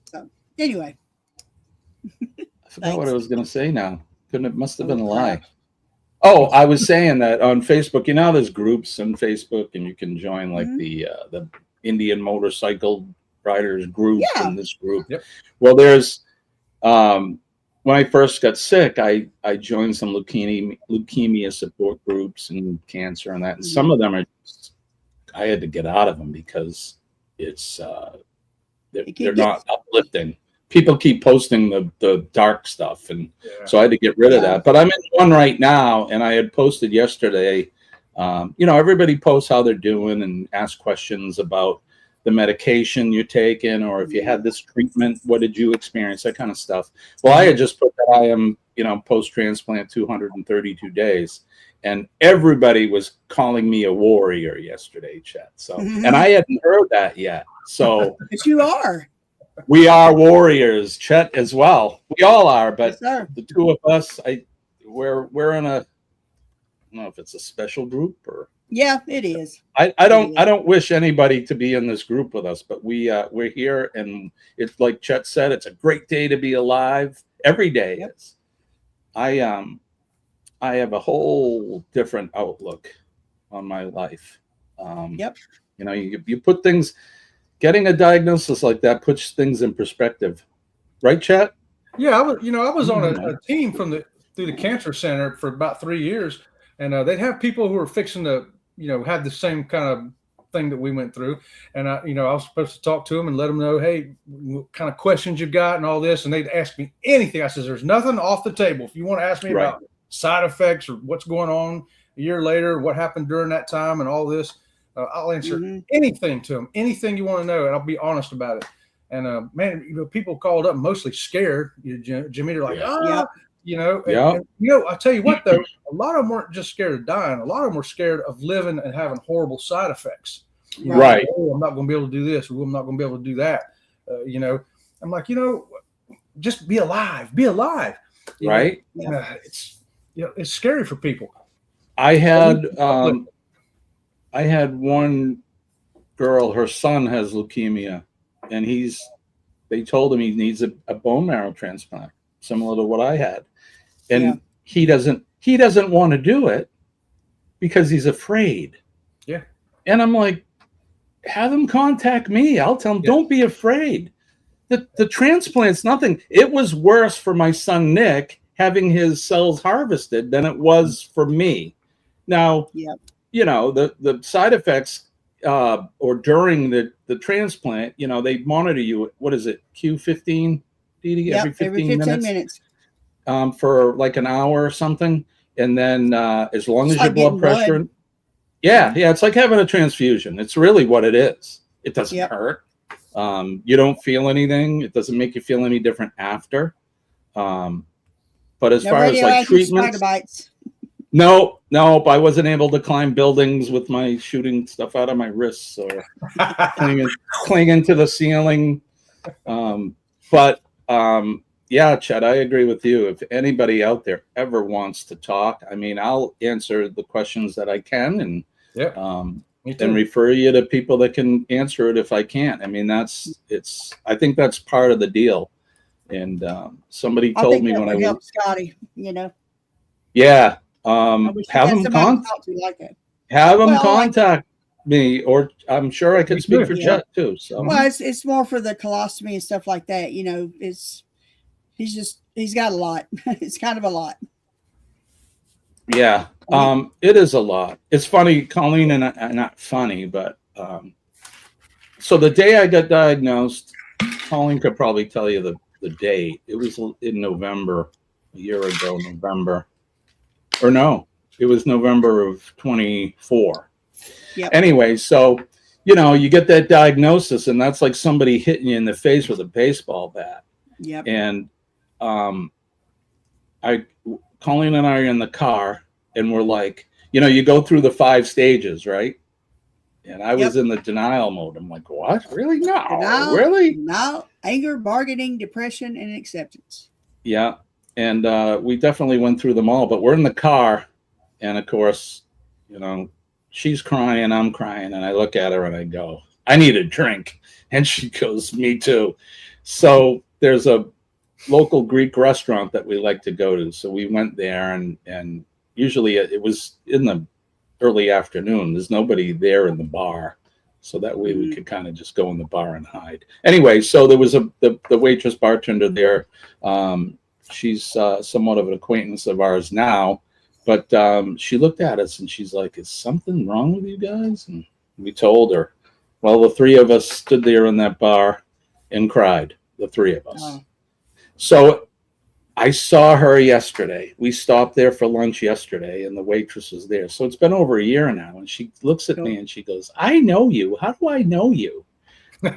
So anyway, I forgot what I was going to say now. It must have been a lie. Oh, I was saying that on Facebook, you know, there's groups on Facebook, and you can join like the Indian motorcycle riders group and this group. Yep. Well, there's when I first got sick, I joined some leukemia support groups and cancer and that. And some of them are I had to get out of them because it's they're not uplifting. People keep posting the dark stuff, and so I had to get rid of that. But I'm in one right now, and I had posted yesterday. You know, everybody posts how they're doing and ask questions about the medication you're taking, or if you had this treatment, what did you experience, that kind of stuff. Well, I had just put that I am, you know, post-transplant 232 days, and everybody was calling me a warrior yesterday, Chet. So, and I hadn't heard that yet. So, but you are. We are warriors, Chet as well. We all are, but the two of us, we're in a, I don't know if it's a special group or. Yeah, it is. I don't wish anybody to be in this group with us, but we're here, and it's like Chet said, it's a great day to be alive. Every day is. I have a whole different outlook on my life. You know, you put things. Getting a diagnosis like that puts things in perspective, right, Chet? Yeah, I was on a team through the cancer center for about 3 years, and they'd have people who were fixing to, you know, have the same kind of thing that we went through, and I was supposed to talk to them and let them know, hey, what kind of questions you got and all this, and they'd ask me anything. I says, there's nothing off the table. If you want to ask me about side effects or what's going on a year later, what happened during that time, and all this. I'll answer anything to them, anything you want to know, and I'll be honest about it. And man, you know, people called up mostly scared. Jimmy, they're like, you know, and, you know, I tell you what though, a lot of them weren't just scared of dying. A lot of them were scared of living and having horrible side effects. You know, right? Oh, I'm not going to be able to do this, or I'm not going to be able to do that. You know, I'm like, you know, just be alive, right? It's, you know, it's scary for people. I had one girl, her son has leukemia, and they told him he needs a bone marrow transplant, similar to what I had. And he doesn't want to do it because he's afraid. Yeah. And I'm like, have him contact me. I'll tell him, don't be afraid. The transplant's nothing. It was worse for my son, Nick, having his cells harvested than it was for me. Now, you know, the side effects or during the transplant, you know, they monitor you. What is it? Q15, Dee? Every 15 minutes. For like an hour or something. And then as long as your blood pressure. Yeah. It's like having a transfusion. It's really what it is. It doesn't hurt. You don't feel anything. It doesn't make you feel any different after. But as far as like treatments. No, I wasn't able to climb buildings with my shooting stuff out of my wrists or clinging to the ceiling. Yeah, Chet, I agree with you. If anybody out there ever wants to talk, I mean, I'll answer the questions that I can and refer you to people that can answer it if I can't. I mean, I think that's part of the deal. And somebody told me when I help Scotty, you know. Yeah. Have them contact me, or I'm sure I could speak for Chet too. So well, it's more for the colostomy and stuff like that. You know, he's got a lot. It's kind of a lot. Yeah, it is a lot. It's funny, Colleen, and not funny, but so the day I got diagnosed, Colleen could probably tell you the date. It was in November, a year ago, November. Or no, it was November of 24. Anyway, so, you know, you get that diagnosis, and that's like somebody hitting you in the face with a baseball bat. And Colleen and I are in the car, and we're like, you know, you go through the 5 stages, right? And I was in the denial mode. I'm like, what? Really? No, really? No, anger, bargaining, depression, and acceptance. Yeah. And we definitely went through them all, but we're in the car. And of course, you know, she's crying, I'm crying. And I look at her and I go, I need a drink. And she goes, me too. So there's a local Greek restaurant that we like to go to. So we went there and usually it was in the early afternoon. There's nobody there in the bar. So that way we could kind of just go in the bar and hide. Anyway, so there was the waitress bartender there. She's somewhat of an acquaintance of ours now, but she looked at us and she's like, "Is something wrong with you guys?" And we told her. Well, the three of us stood there in that bar and cried, the three of us. Oh. So I saw her yesterday. We stopped there for lunch yesterday, and the waitress was there. So it's been over a year now, and she looks at me and she goes, "I know you. How do I know you?"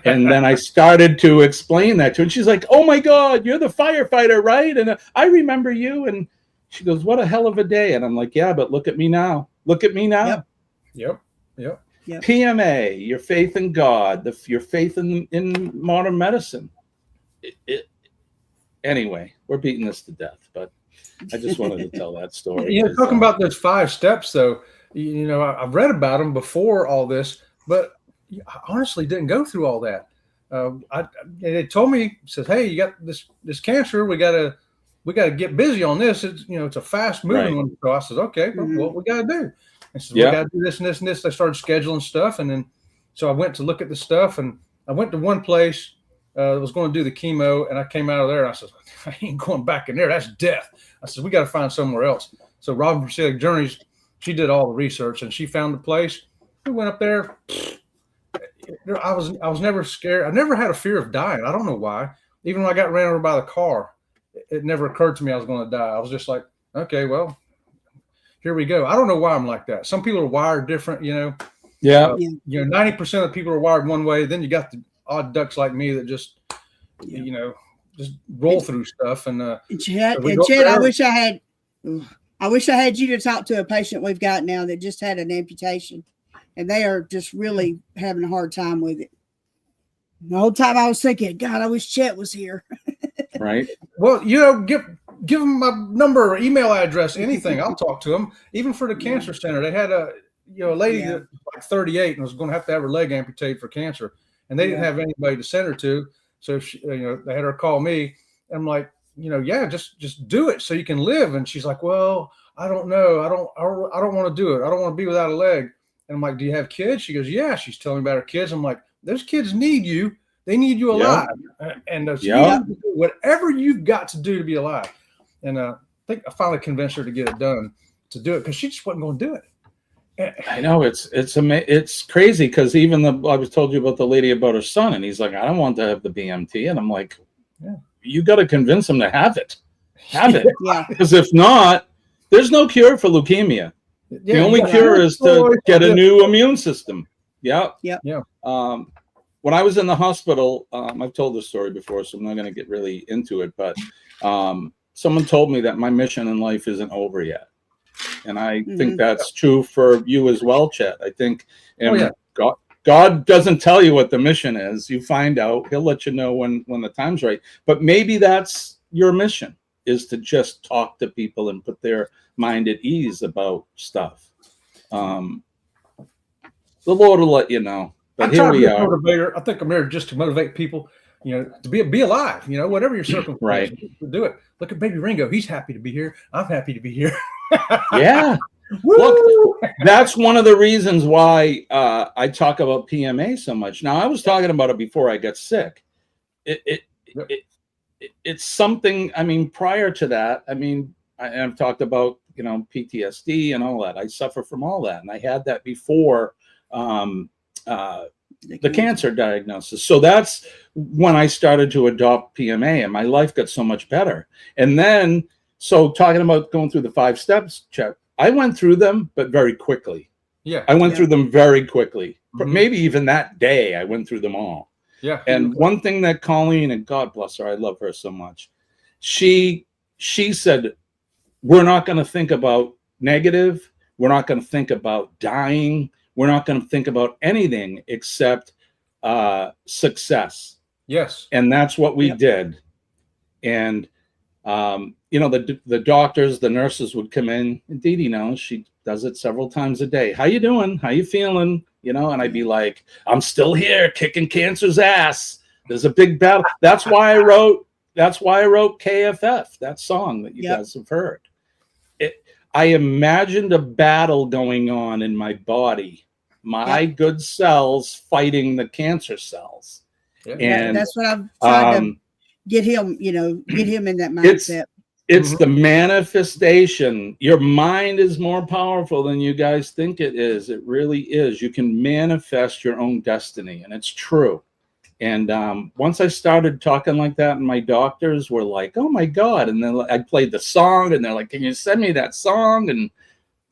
And then I started to explain that to her, and she's like, "Oh my God, you're the firefighter, right? And I remember you." And she goes, "What a hell of a day." And I'm like, "Yeah, but look at me now. Look at me now." Yep. PMA, your faith in God, your faith in modern medicine. Anyway, we're beating this to death, but I just wanted to tell that story. Talking about those 5 steps, though, I've read about them before all this, but I honestly didn't go through all that. They told me, says, "Hey, you got this cancer. We gotta get busy on this. It's a fast moving one." So I said, "Okay, what we gotta do?" I said, "We gotta do this and this and this." They started scheduling stuff, and then so I went to look at the stuff, and I went to one place. Was going to do the chemo, and I came out of there and I said, "I ain't going back in there. That's death." I said, "We got to find somewhere else." So Robin from Celiac Journeys, she did all the research and she found the place. We went up there. I was never scared. I never had a fear of dying. I don't know why. Even when I got ran over by the car, it never occurred to me I was going to die. I was just like, okay, well, here we go. I don't know why I'm like that. Some people are wired different, Yeah. 90% of people are wired one way. Then you got the odd ducks like me that just just roll through stuff. And Chet, I wish I had you to talk to a patient we've got now that just had an amputation, and they are just really having a hard time with it. The whole time I was thinking, God, I wish Chet was here. Right. Well, give them my number or email address, anything. I'll talk to them. Even for the cancer center, they had a lady that was like 38 and was going to have her leg amputated for cancer. And they didn't have anybody to send her to, so they had her call me. And I'm like, just do it so you can live. And she's like, "Well, I don't know. I don't want to do it. I don't want to be without a leg." And I'm like, "Do you have kids?" She goes, "Yeah." She's telling me about her kids. I'm like, "Those kids need you. They need you alive, and so you have to do whatever you've got to do to be alive." And I think I finally convinced her to get it done, to do it, because she just wasn't going to do it. I know it's crazy, because even I was told you about the lady about her son, and he's like, "I don't want to have the BMT," and I'm like, "You got to convince him to have it, because if not, there's no cure for leukemia. The only cure is to get a new immune system." Yeah. When I was in the hospital, I've told this story before, so I'm not going to get really into it, but someone told me that my mission in life isn't over yet. And I think that's true for you as well, Chet. I think God doesn't tell you what the mission is. You find out. He'll let you know when the time's right. But maybe that's your mission, is to just talk to people and put their mind at ease about stuff. The Lord will let you know. But here we are. Motivator. I think I'm here just to motivate people, to be alive. Whatever your circumstances, do it. Look at Baby Ringo. He's happy to be here. I'm happy to be here. Yeah. Look, that's one of the reasons why I talk about PMA so much. Now, I was talking about it before I got sick. It's something. I mean, prior to that, I've talked about PTSD and all that. I suffer from all that, and I had that before the cancer diagnosis. So that's when I started to adopt PMA, and my life got so much better. And then, so talking about going through the 5 steps, Chet, I went through them, but very quickly. I went through them very quickly. Maybe even that day, I went through them all. And one thing that Colleen, and God bless her, I love her so much, she said, "We're not going to think about negative. We're not going to think about dying. We're not going to think about anything except success." Yes. And that's what we did. And, the doctors, the nurses would come in, and Dee Dee knows, she does it several times a day. "How you doing? How you feeling?" And I'd be like, "I'm still here, kicking cancer's ass. There's a big battle." That's why I wrote KFF, that song that you guys have heard. I imagined a battle going on in my body, my good cells fighting the cancer cells. Yeah. And that's what I'm trying to get him, get him in that mindset. It's the manifestation. Your mind is more powerful than you guys think it is. It really is. You can manifest your own destiny, and it's true. And once I started talking like that, and my doctors were like, "Oh my God!" And then I played the song, and they're like, "Can you send me that song and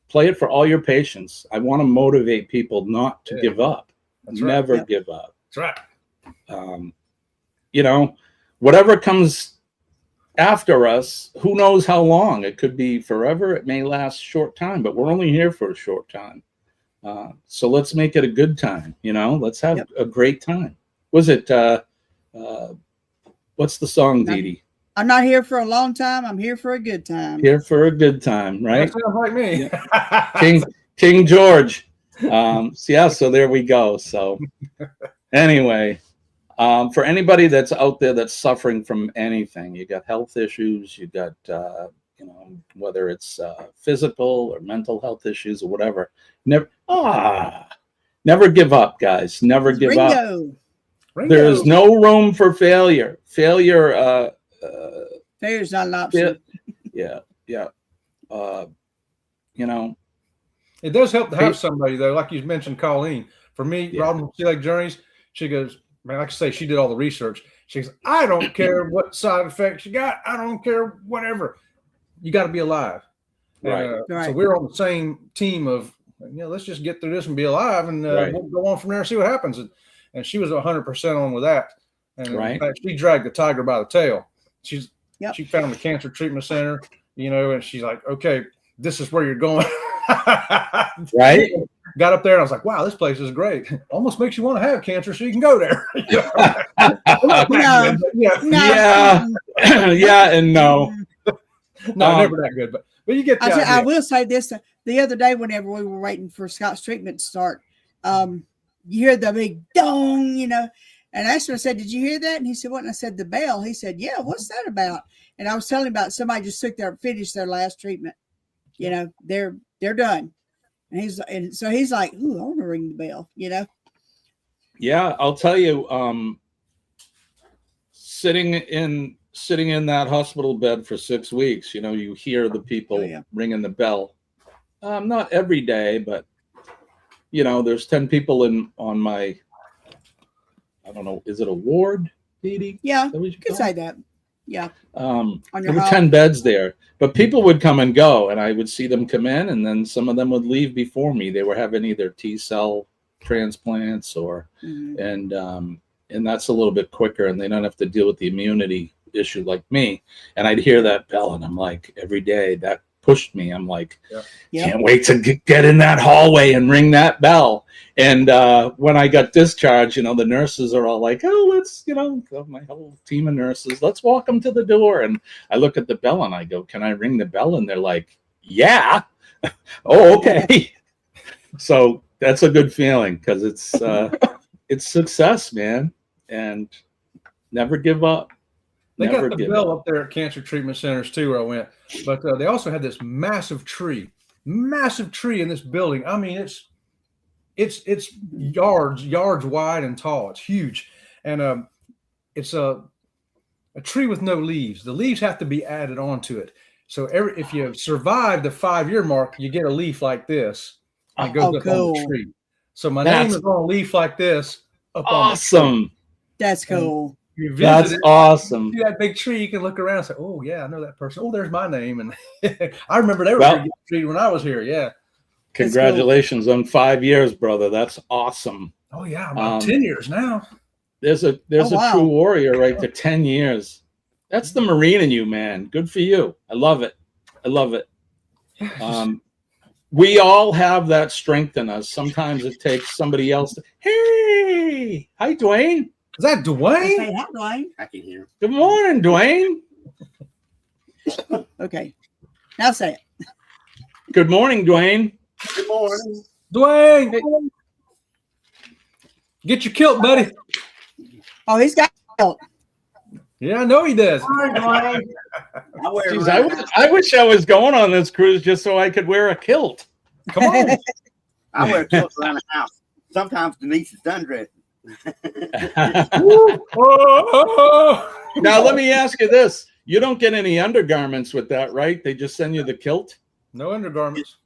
play it for all your patients?" I want to motivate people not to give up. That's Never right. give up. That's right. Whatever comes after us, who knows how long? It could be forever. It may last a short time, but we're only here for a short time. So let's make it a good time. Let's have a great time. Was it, what's the song, Dee Dee? I'm not here for a long time. I'm here for a good time. Here for a good time, right? That sounds like me. King George. So there we go. So anyway, for anybody that's out there that's suffering from anything, you got health issues, you got, whether it's physical or mental health issues or whatever, never give up, guys. Never give up. There is no room for failure. Failure's not an option. Yeah. It does help to have somebody, though, like you mentioned, Colleen. For me, Robin Sea Lake Journeys, she goes, man, like I say, she did all the research. She goes, I don't care what side effects you got. I don't care whatever. You got to be alive. Right. So we're on the same team of, let's just get through this and be alive, and we'll go on from there and see what happens. And she was 100% on with that. And in fact, she dragged the tiger by the tail. She found the cancer treatment center, and she's like, okay, this is where you're going. Right. Got up there and I was like, wow, this place is great. Almost makes you want to have cancer so you can go there. Yeah, and no. No, never that good. But you get the idea. I will say this. The other day, whenever we were waiting for Scott's treatment to start, you hear the big dong, and Ashton said, did you hear that? And he said, what? And I said, the bell. He said, yeah, what's that about? And I was telling him about somebody just took their, finished their last treatment. They're done. And so he's like, ooh, I want to ring the bell, Yeah, I'll tell you, sitting in that hospital bed for 6 weeks, you hear the people ringing the bell. Not every day, but there's 10 people on my, I don't know, is it a ward, Dee Dee? Yeah, you could say that. Yeah. There were 10 beds there, but people would come and go, and I would see them come in, and then some of them would leave before me. They were having either T-cell transplants or, and that's a little bit quicker, and they don't have to deal with the immunity issue like me. And I'd hear that bell, and I'm like, every day that pushed me. I'm like, can't wait to get in that hallway and ring that bell. And when I got discharged, the nurses are all like, oh, let's, my whole team of nurses, let's walk them to the door. And I look at the bell and I go, can I ring the bell? And they're like, yeah. Oh, okay. So that's a good feeling, because it's success, man. And never give up. They got the bell up there at cancer treatment centers too, where I went. But they also had this massive tree in this building. I mean, it's yards wide and tall. It's huge, and it's a tree with no leaves. The leaves have to be added onto it. So if you survive the 5-year mark, you get a leaf like this, and it goes up on the tree. So my name is on a leaf like this. Up awesome. On the tree. That's cool. That's awesome. See that big tree, you can look around and say, oh, yeah, I know that person. Oh, there's my name. And I remember they were pretty good when I was here. Yeah. Congratulations on 5 years, brother. That's awesome. Oh, yeah. About 10 years now. There's a true warrior right there. 10 years. That's the Marine in you, man. Good for you. I love it. I love it. We all have that strength in us. Sometimes it takes somebody else to, hey, hi, Dwayne. Is that Dwayne? Say hi, Dwayne. I can hear. Good morning, Dwayne. Okay. Now say it. Good morning, Dwayne. Good morning. Dwayne. Hey. Get your kilt, buddy. Oh, he's got kilt. Yeah, I know he does. Dwayne. Jeez, I wish I was going on this cruise just so I could wear a kilt. Come on. I wear kilts around the house. Sometimes Denise is done dressing. Now, let me ask you this. You don't get any undergarments with that, right? They just send you the kilt? No undergarments.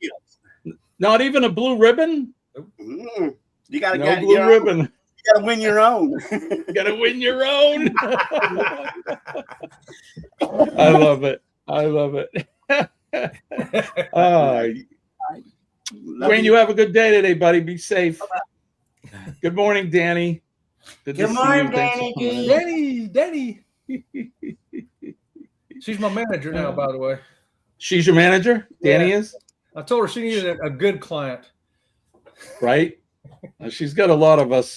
Not even a blue ribbon? Mm-mm. You gotta no get blue ribbon. You gotta win your own. You gotta win your own. I love it. I love it. Wayne, you have a good day today, buddy. Be safe. Good morning, Danny. Good morning, Danny. Danny. She's my manager now, by the way. She's your manager? Danny is? I told her she needed a good client. Right? She's got a lot of us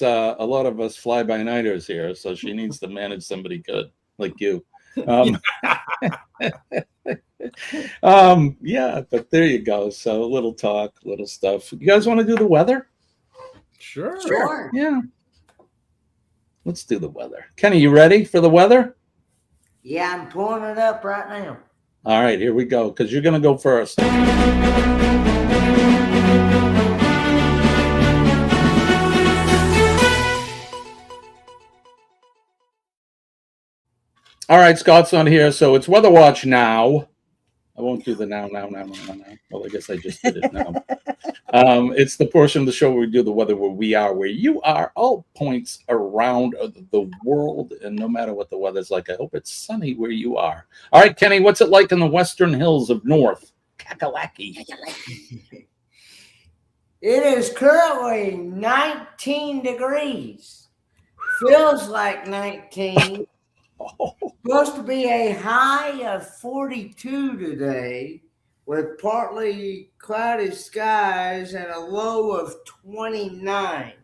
fly-by-nighters here, so she needs to manage somebody good like you. Yeah, but there you go. So a little talk, little stuff. You guys want to do the weather? Sure. Yeah. Let's do the weather. Kenny, you ready for the weather? Yeah, I'm pulling it up right now. All right, here we go, because you're going to go first. All right, Scott's on here, so it's Weather Watch now. I won't do the now. Well, I guess I just did it now. It's the portion of the show where we do the weather where we are, where you are, all points around the world, and no matter what the weather's like, I hope it's sunny where you are. All right, Kenny, what's it like in the western hills of North Kakalaki? It is currently 19 degrees. Feels like 19. Supposed to be a high of 42 today with partly cloudy skies and a low of 29.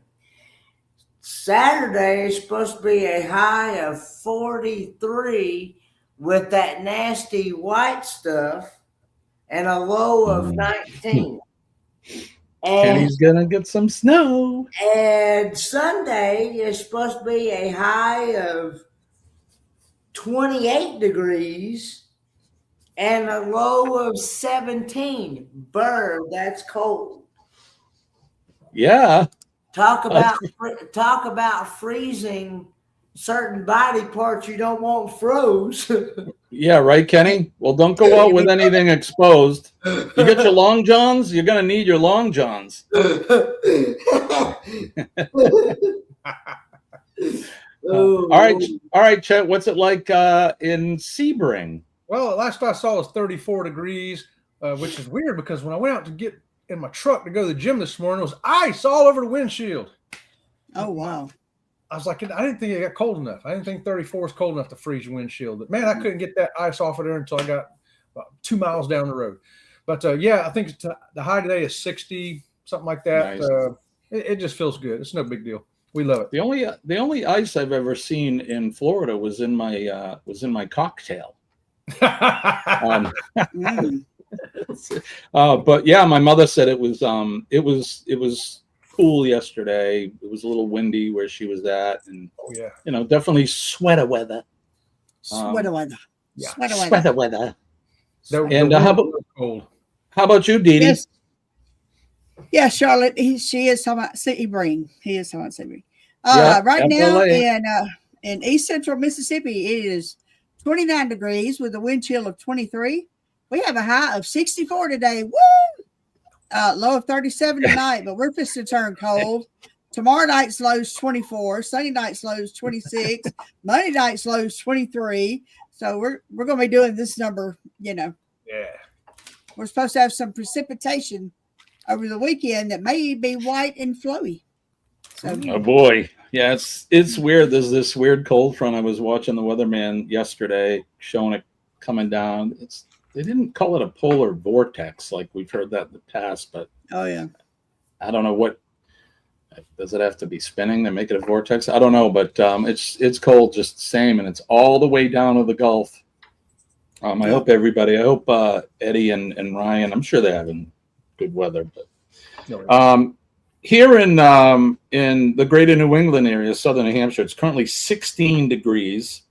Saturday is supposed to be a high of 43 with that nasty white stuff and a low of 19. And he's going to get some snow. And Sunday is supposed to be a high of 28 degrees and a low of 17. Burr, that's cold. Yeah. Talk about freezing certain body parts you don't want froze. Yeah, right, Kenny? Well, don't go out with anything exposed. You get your long johns, you're going to need your long johns. All right, Chet, what's it like in Sebring? Well, last I saw was 34 degrees, which is weird because when I went out to get in my truck to go to the gym this morning, it was ice all over the windshield. Oh, wow. I was like, I didn't think it got cold enough. I didn't think 34 is cold enough to freeze your windshield. But, man, I couldn't get that ice off of there until I got about 2 miles down the road. But, yeah, I think the high today is 60, something like that. Nice. It just feels good. It's no big deal. We love it. The only ice I've ever seen in Florida was in my cocktail. But yeah, my mother said it was cool yesterday. It was a little windy where she was at, and definitely sweater weather. Sweater weather. Yeah, sweater weather. And how about you, Dee Dee? Yes. Yeah, Charlotte. She is talking about Sebring. He is talking about Sebring. Right now in East Central Mississippi, it is 29 degrees with a wind chill of 23. We have a high of 64 today. Woo! Low of 37 tonight, but we're supposed to turn cold. Tomorrow night's low is 24. Sunday night's low is 26. Monday night's low is 23. So we're going to be doing this number, Yeah. We're supposed to have some precipitation over the weekend that may be white and flowy. So, oh boy. Yeah, it's weird. There's this weird cold front. I was watching the weatherman yesterday showing it coming down. They didn't call it a polar vortex like we've heard that in the past, but I don't know what does it have to be spinning to make it a vortex? I don't know, but it's cold just the same, and it's all the way down to the Gulf. I hope Eddie and Ryan, I'm sure they're having good weather, but here in the greater New England area, southern New Hampshire, it's currently 16 degrees.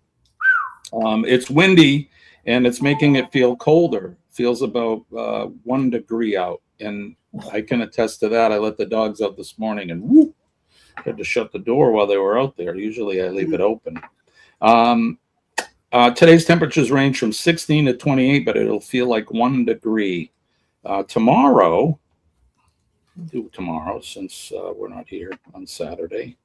It's windy and it's making it feel colder. Feels about 1 degree out, and I can attest to that. I let the dogs out this morning and whoop, had to shut the door while they were out there. Usually I leave it open. Today's temperatures range from 16 to 28, but it'll feel like 1 degree. Tomorrow, since we're not here on Saturday,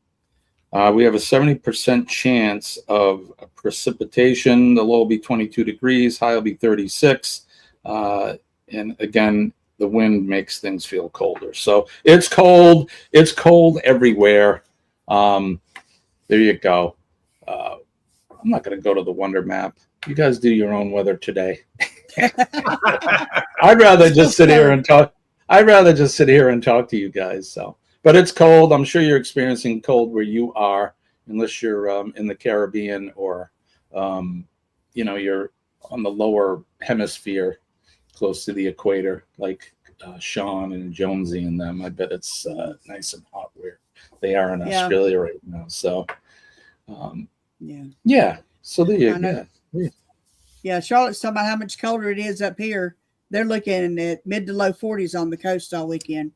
we have a 70% chance of precipitation. The low will be 22 degrees, high will be 36. And again, the wind makes things feel colder. So it's cold. It's cold everywhere. There you go. I'm not going to go to the Wonder Map. You guys do your own weather today. I'd rather just sit here and talk. I'd rather just sit here and talk to you guys. So, but it's cold. I'm sure you're experiencing cold where you are, unless you're in the Caribbean or, you're on the lower hemisphere, close to the equator, like Sean and Jonesy and them. I bet it's nice and hot where they are in Australia right now. So, yeah. So there you go. Yeah, Charlotte's talking about how much colder it is up here. They're looking at mid to low 40s on the coast all weekend.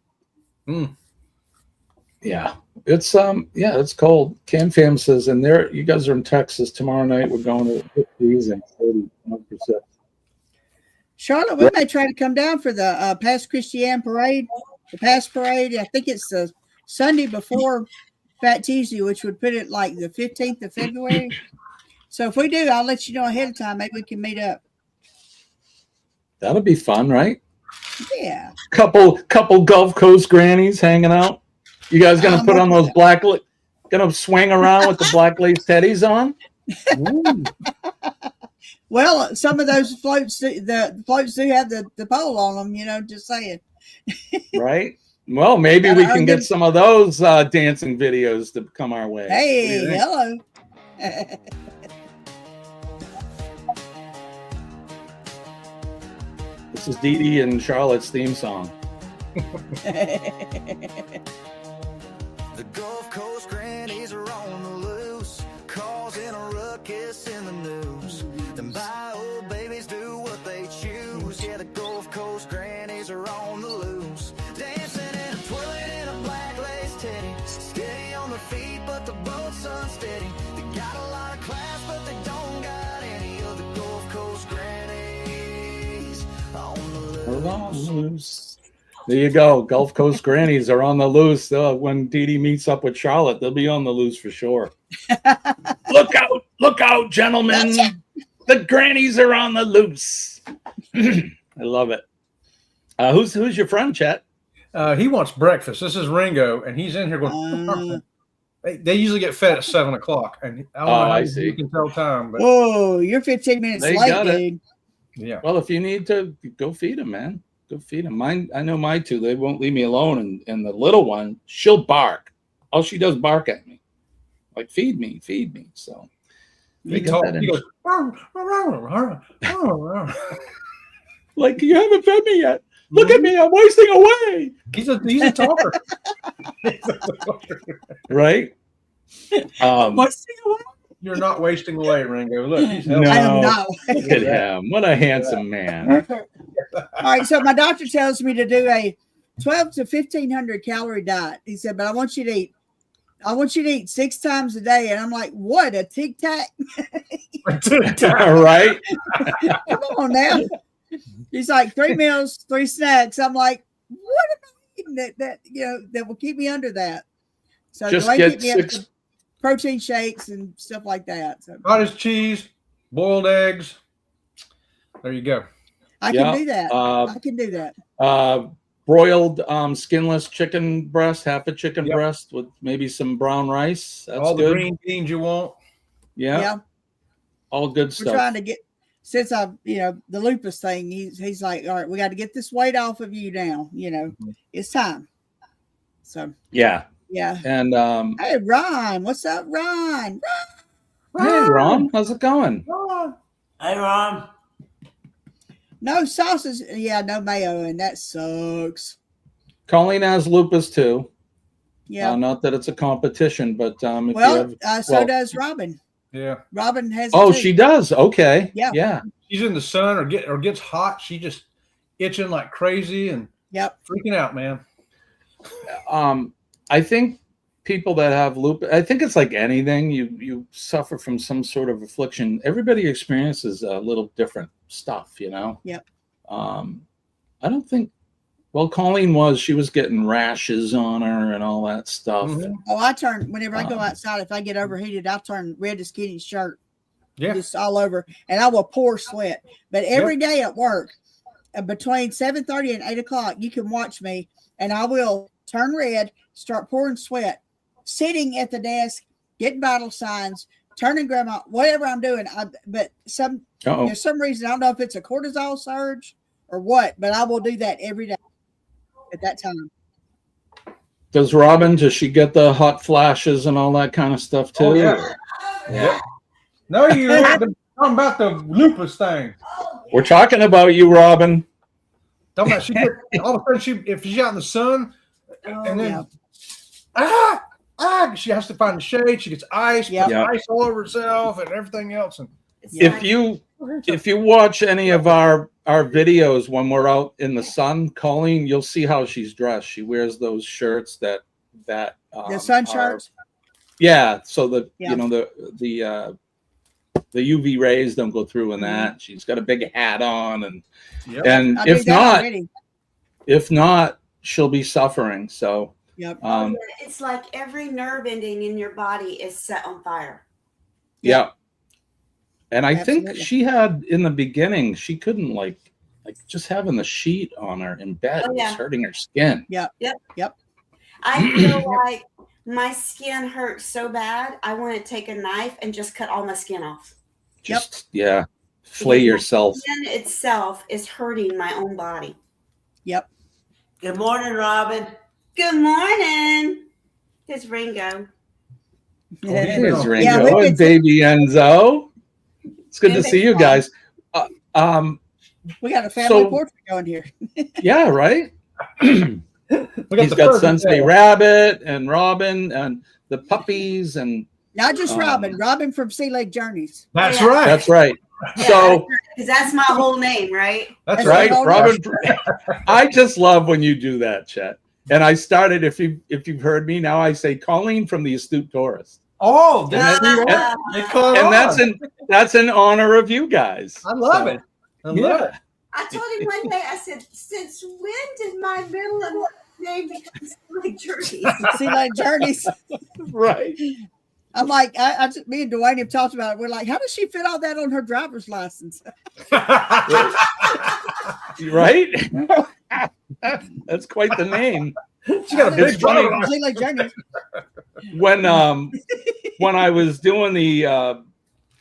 Yeah, it's it's cold. CamFam says, and there, you guys are in Texas tomorrow night. We're going to 50s and 31%. Charlotte, we may try to come down for the Pass Christian parade. The Pass parade, I think it's the Sunday before Fat Tuesday, which would put it like the 15th of February. So if we do, I'll let you know ahead of time. Maybe we can meet up. That'll be fun, right? Yeah. Couple Gulf Coast grannies hanging out. You guys gonna put on those gonna swing around with the black lace teddies on? Well, some of those floats, the floats do have the pole on them, just saying. Right? Well, maybe we can get some of those dancing videos to come our way. Hey, hello. This is Dee Dee and Charlotte's theme song. The Gulf Coast grannies are on the loose, causing a ruckus in the news. Them bio babies do what they choose. Yeah, the Gulf Coast grannies are on the loose, dancing and twirling in a black lace teddy, steady on their feet, but the boat's unsteady. They got a lot of class, but they don't got any of the Gulf Coast grannies on the loose. There you go. Gulf Coast grannies are on the loose. When Dee Dee meets up with Charlotte, they'll be on the loose for sure. Look out, gentlemen. The grannies are on the loose. I love it. Who's your friend, Chet? He wants breakfast. This is Ringo, and he's in here going. They usually get fed at 7 o'clock, and I don't know how see. You can tell time. But whoa, you're 15 minutes late, dude. Yeah. Well, if you need to, go feed them, man. Go feed them. Mine, I know my two. They won't leave me alone, and the little one, she'll bark. All she does bark at me, like feed me. So he talks. He goes. Like, you haven't fed me yet. Look at me, I'm wasting away. He's a talker. Right? Wasting away? You're not wasting away, Ringo. Look, he's no, I am not. Look at him. What a handsome man. All right, so my doctor tells me to do a 12 to 1,500 calorie diet. He said, but I want you to eat 6 times a day. And I'm like, what, a Tic Tac? Right? Come on now. He's like, 3 meals, 3 snacks. I'm like, what am I eating that will keep me under that? So just get me 6 up to protein shakes and stuff like that. So cottage cheese, boiled eggs. There you go. I can do that. I can do that. Broiled skinless chicken breast, half a chicken breast with maybe some brown rice. That's all good. The green beans you want. Yeah. All good stuff. We're trying to get, since the lupus thing, he's like, all right, we got to get this weight off of you now. It's time. So yeah. And hey, Ron, what's up, Ron? Hey, Ron, how's it going? Hey, Ron. No sausage, no mayo, and that sucks. Colleen has lupus too. Yeah. Not that it's a competition, but so does Robin. Yeah. Robin has. Oh, she does. Okay. Yeah. Yeah. She's in the sun or gets hot. She just itching like crazy and freaking out, man. I think people that have lupus, I think it's like anything. You suffer from some sort of affliction. Everybody experiences a little different stuff, you know. Yep. I don't think. Well, she was getting rashes on her and all that stuff. Mm-hmm. Oh, I turn whenever I go outside. If I get overheated, I turn red as Kitty's shirt. Yeah. Just all over, and I will pour sweat. But every day at work, between 7:30 and 8 o'clock, you can watch me, and I will turn red, start pouring sweat, sitting at the desk, getting vital signs, turning grandma, whatever I'm doing. But some reason, I don't know if it's a cortisol surge or what, but I will do that every day at that time. Does she get the hot flashes and all that kind of stuff too? Oh, yeah. No, you talking about the lupus thing. We're talking about you, Robin. Talking about all of a sudden if she's out in the sun and then she has to find the shade. She gets ice, ice all over herself and everything else. And if you watch any of our videos when we're out in the sun, Colleen, you'll see how she's dressed. She wears those shirts that the sun shirts. Yeah, so the UV rays don't go through in that. She's got a big hat on, and if not, she'll be suffering. So it's like every nerve ending in your body is set on fire. Yeah. And I think she had in the beginning, she couldn't like just having the sheet on her in bed was hurting her skin. Yep. I feel like my skin hurts so bad, I want to take a knife and just cut all my skin off. Flay yourself. The skin itself is hurting my own body. Yep. Good morning, Robin. Good morning. Here's Ringo. Here's Ringo and baby Enzo. It's good to see you guys. We got a family portrait going here. Yeah, right? He's got Sensei Rabbit and Robin and the puppies and not just Robin from Sea Lake Journeys. That's right. That's right. Yeah, So because that's my whole name, right? That's right, Robin. I just love when you do that, Chet. And I started, if you've heard me, now I say Colleen from the Astute Tourist. Oh, that's in honor of you guys. I love it. I love it. I told him one day, I said, since when did my middle and name become Sea Lake Journeys? Sea Lake Journeys. Right. I'm like, me and Dwayne have talked about it. We're like, how does she fit all that on her driver's license? Right? That's quite the name. She got a big body. Sea Lake Journeys. When I was doing the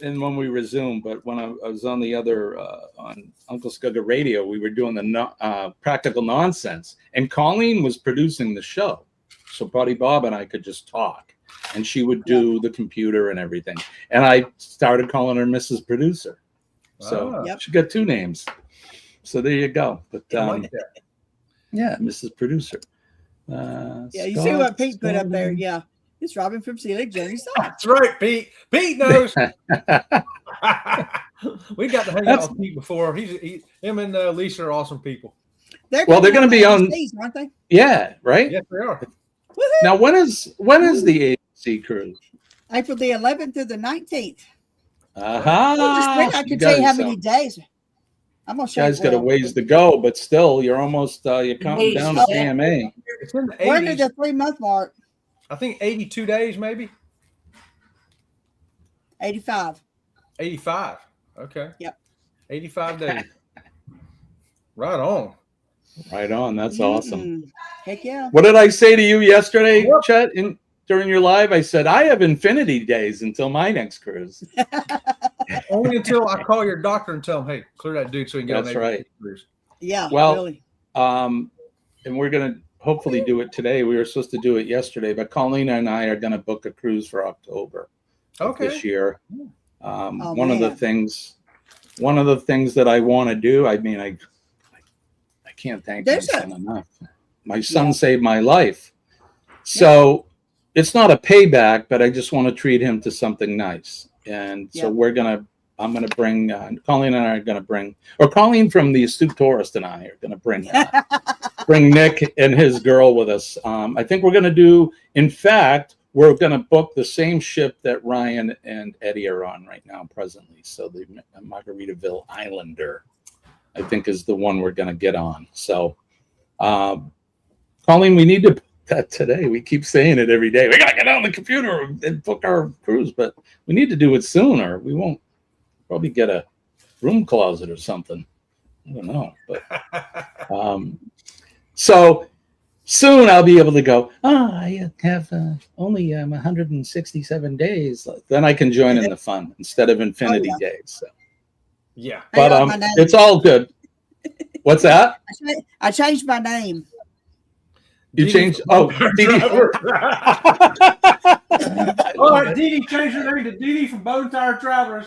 and when we resumed, but when I was on the other on Uncle Skugga Radio, we were doing the practical nonsense, and Colleen was producing the show, so Buddy Bob and I could just talk, and she would do the computer and everything, and I started calling her Mrs. Producer, so she got two names, so there you go. But yeah, Mrs. Producer. You see what Pete put up there? Yeah. It's Robin from Sea Lake Journeys. That's right, Pete. Pete knows. We got to hang out with Pete before. Him and Lisa are awesome people. They're going to be on, aren't they? Yeah, right. Yes, they are. Woo-hoo. Now, when is the AMC cruise? April the 11th through the 19th. I can tell you how many days. I'm gonna show you guys got a ways to go, but still, you're almost you're counting down to AMA. It's in the 80s. We're into the 3-month mark. I think 82 days, maybe. 85. 85. Okay. Yep. 85 days. Right on. Right on. That's awesome. Heck yeah. What did I say to you yesterday, Chet, during your live? I said, I have infinity days until my next cruise. Only until I call your doctor and tell him, hey, clear that dude so he can get That's on right. cruise. Yeah. Well, really. And we're going to hopefully do it today. We were supposed to do it yesterday, but Colleen and I are going to book a cruise for October of this year. One of the things that I want to do, I mean, I can't thank my son enough. My son saved my life. So it's not a payback, but I just want to treat him to something nice. and so I'm gonna bring Colleen and I are gonna bring, or Colleen from the Astute Tourist and I are gonna bring bring Nick and his girl with us. I think we're gonna do. In fact, we're gonna book the same ship that Ryan and Eddie are on right now, presently. So the Margaritaville Islander, I think, is the one we're gonna get on. So, Colleen, we need to book that today. We keep saying it every day. We gotta get on the computer and book our cruise, but we need to do it sooner. We won't. Probably get a room closet or something. I don't know, but so soon I'll be able to go. Oh, I have only 167 days. Then I can join in the fun instead of infinity days. So. Yeah, but it's all good. What's that? I changed my name. You changed? Oh, Dee. Oh, Dee Dee changed her name to Dee Dee from Bone Tire Travelers.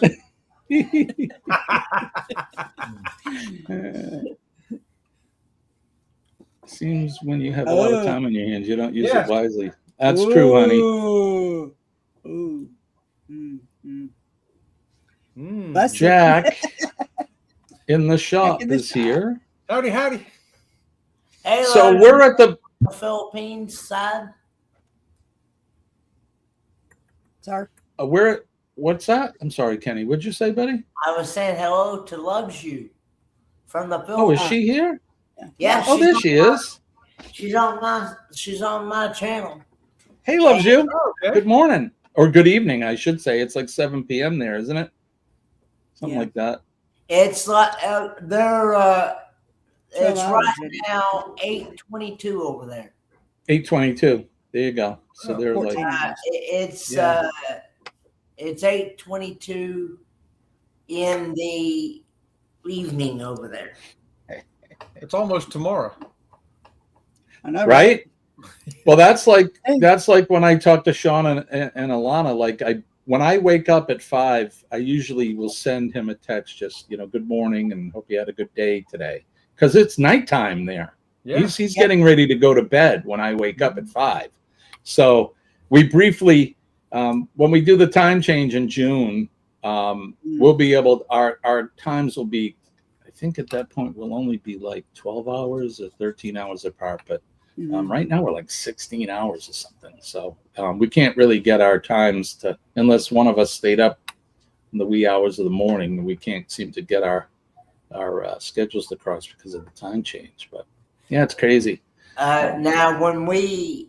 Seems when you have a lot of time on your hands, you don't use it wisely. That's true, honey. Ooh. Jack in the shop is here. Howdy. Hey, so we're at the Philippines side. Sorry. What's that? I'm sorry, Kenny. What'd you say, buddy? I was saying hello to Loves You from the Philippines. Oh, is she here? Yeah. Oh, there she is. She's on my channel. Hey, Loves You. Okay. Good morning. Or good evening, I should say. It's like 7 p.m. there, isn't it? Something like that. It's like it's right now 8:22 over there. 8:22. There you go. So they're like it's 8:22 in the evening over there. It's almost tomorrow. I know, right? Well, that's like when I talk to Sean and Alana. Like when I wake up at 5, I usually will send him a text, just good morning and hope you had a good day today, because it's nighttime there. Yeah. He's getting ready to go to bed when I wake up at 5. So we briefly, when we do the time change in June, we'll be able. Our times will be. I think at that point we'll only be like 12 hours or 13 hours apart, but right now we're like 16 hours or something. So we can't really get our times to, unless one of us stayed up in the wee hours of the morning. We can't seem to get our schedules to cross because of the time change. But yeah, it's crazy. Now, when we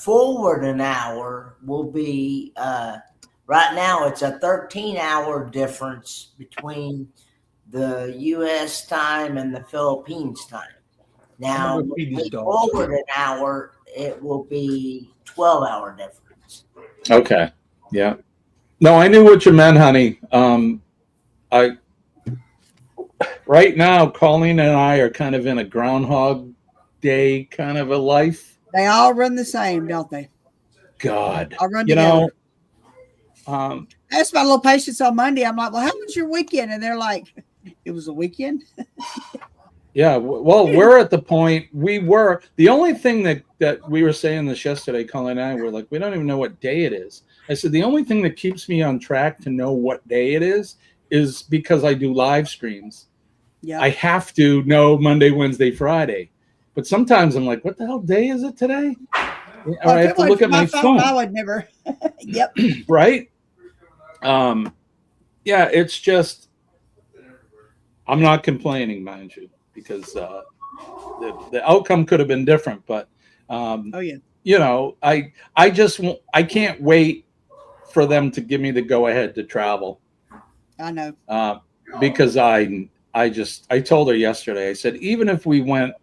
forward an hour, will be right now it's a 13-hour difference between the U.S. time and the Philippines time. Now, when we forward an hour, it will be 12-hour difference. Okay. Yeah. No, I knew what you meant, honey. Right now, Colleen and I are kind of in a Groundhog Day kind of a life. They all run the same, don't they? God, I'll run together. I asked my little patients on Monday. I'm like, well, how was your weekend? And they're like, it was a weekend. Yeah, well, we're at the point the only thing that we were saying this yesterday, Colleen and I were like, we don't even know what day it is. I said, the only thing that keeps me on track to know what day it is because I do live streams. Yeah, I have to know Monday, Wednesday, Friday. But sometimes I'm like, what the hell day is it today? Or I have to look at my phone. I would never. Yep. Right? Yeah, it's just, I'm not complaining, mind you, because the outcome could have been different. But, I can't wait for them to give me the go ahead to travel. I know. Because I told her yesterday, I said, even if we went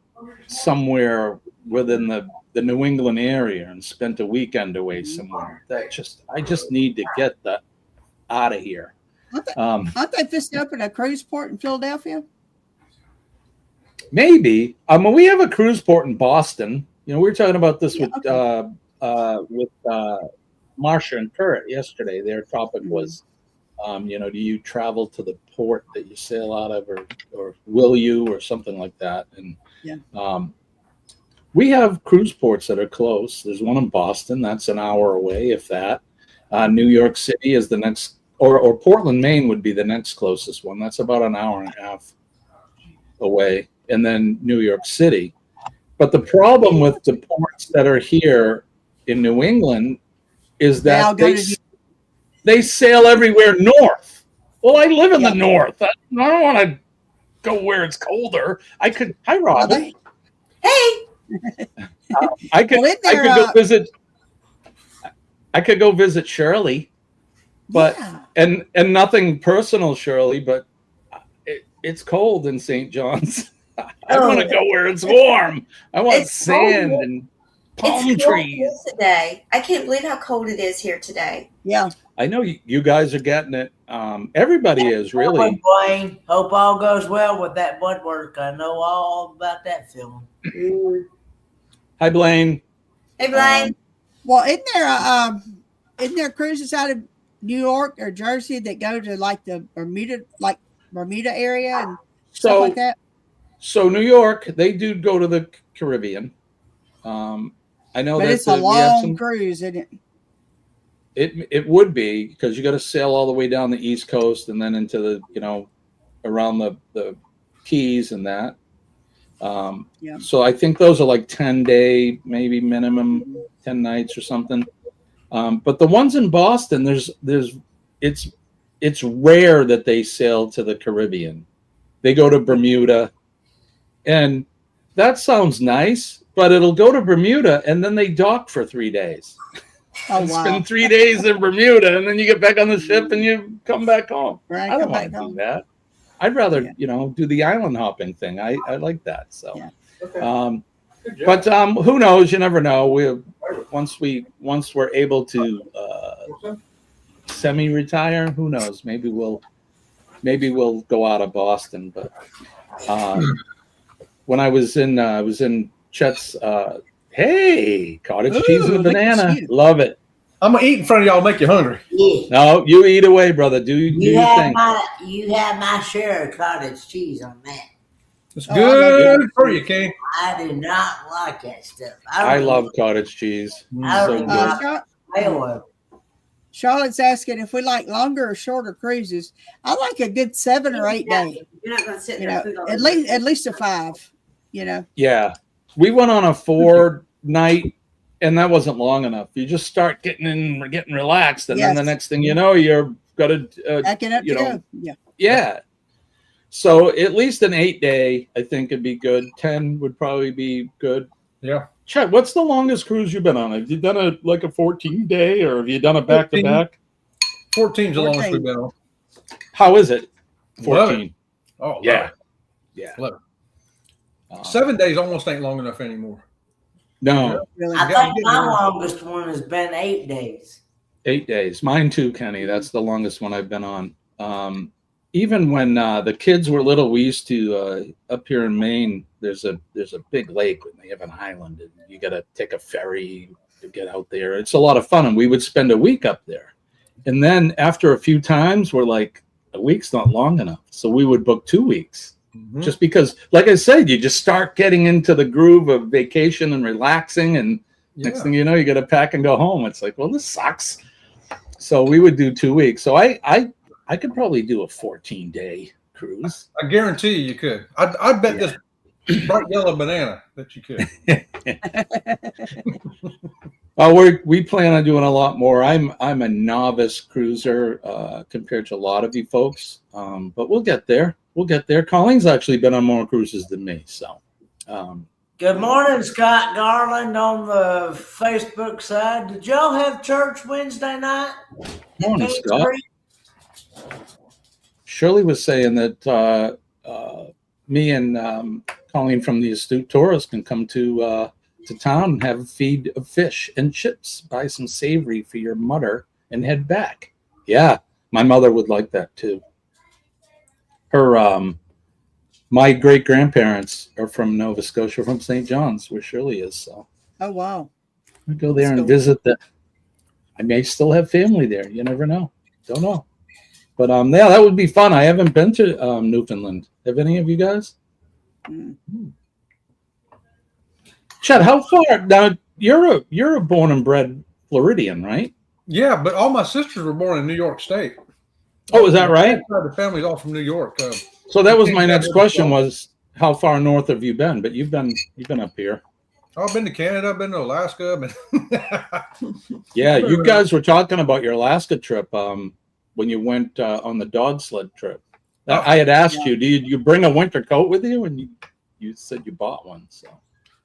somewhere within the New England area and spent a weekend away somewhere, I just need to get that out of here. Aren't they fisting up in a cruise port in Philadelphia? Maybe. We have a cruise port in Boston. We were talking about this with Marsha and Kurt yesterday. Their topic was, do you travel to the port that you sail out of, or will you, or something like that? And we have cruise ports that are close. There's one in Boston that's an hour away, if that. New York City is the next or Portland, Maine would be the next closest one. That's about an hour and a half away, and then New York City. But the problem with the ports that are here in New England is that they sail everywhere north. Well, I live in the north. I don't want to go where it's colder. I could. Hi, Robin. Hey. I could go visit. I could go visit Shirley, but and nothing personal, Shirley, but it's cold in St. John's. I want to go where it's warm. I want sand and palm trees today. I can't believe how cold it is here today. Yeah, I know you guys are getting it. Everybody is really. Blaine, hope all goes well with that blood work. I know all about that film. Hi, Blaine. Hey, Blaine. Well, isn't there cruises out of New York or Jersey that go to like the Bermuda area and stuff like that? So New York, they do go to the Caribbean. I know but it's a long cruise, isn't it? It would be, because you got to sail all the way down the East Coast and then into the around the Keys and that. So I think those are like 10-day, maybe minimum 10 nights or something. But the ones in Boston, it's rare that they sail to the Caribbean. They go to Bermuda, and that sounds nice, but it'll go to Bermuda and then they dock for 3 days. Spend 3 days in Bermuda, and then you get back on the ship and you come back home. Right, I don't want to do that. I'd rather, do the island hopping thing. I like that. So, but who knows? You never know. Once we're able to semi-retire, who knows? Maybe we'll go out of Boston. But when I was in Chet's. Hey, cottage cheese and a banana. Love it. I'm gonna eat in front of y'all, make you hungry. Yeah. No, you eat away, brother. Do your thing. You have my share of cottage cheese on that. It's good for you, King. I do not like that stuff. I love cottage cheese. Charlotte's asking if we like longer or shorter cruises. I like a good 7 or 8 day. You're not gonna sit there. At least a 5. Yeah, we went on a 4-night, and that wasn't long enough. You just start getting relaxed, and then the next thing you know, you're got to yeah. So at least an 8-day, I think, would be good. 10 would probably be good. Yeah. Chet, what's the longest cruise you've been on? Have you done a 14-day, or have you done a back-to-back? 14's the longest we've been on. How is it? 14. Oh yeah. Yeah. 11. 7 days almost ain't long enough anymore. No. I think my longest one has been 8 days. 8 days. Mine too, Kenny. That's the longest one I've been on. Even when the kids were little, we used to up here in Maine. There's a big lake, and they have an island, and you got to take a ferry to get out there. It's a lot of fun, and we would spend a week up there. And then after a few times, we're like, a week's not long enough, so we would book 2 weeks. Just because, like I said, you just start getting into the groove of vacation and relaxing, and next thing you know, you got to pack and go home. It's like, well, this sucks. So we would do 2 weeks. So I could probably do a 14-day cruise. I guarantee you could. I bet this bright yellow banana that you could. We plan on doing a lot more. I'm a novice cruiser compared to a lot of you folks, but we'll get there. Colleen's actually been on more cruises than me. So, good morning, Scott Garland on the Facebook side. Did y'all have church Wednesday night? Morning, Scott. Shirley was saying that me and Colleen from the Astute Tourist can come to town and have a feed of fish and chips, buy some savory for your mother, and head back. Yeah, my mother would like that too. My great grandparents are from Nova Scotia, from St. John's, where Shirley is. So, oh wow, we go there and visit them. I may still have family there. You never know. Don't know. But yeah, that would be fun. I haven't been to Newfoundland. Have any of you guys? Chad, how far now? You're a born and bred Floridian, right? Yeah, but all my sisters were born in New York State. Oh, is that right? The family's all from New York. So that was my next question: was how far north have you been? But you've been up here. I've been to Canada. I've been to Alaska. Yeah, you guys were talking about your Alaska trip when you went on the dog sled trip. I had asked you, do you bring a winter coat with you? And you said you bought one. So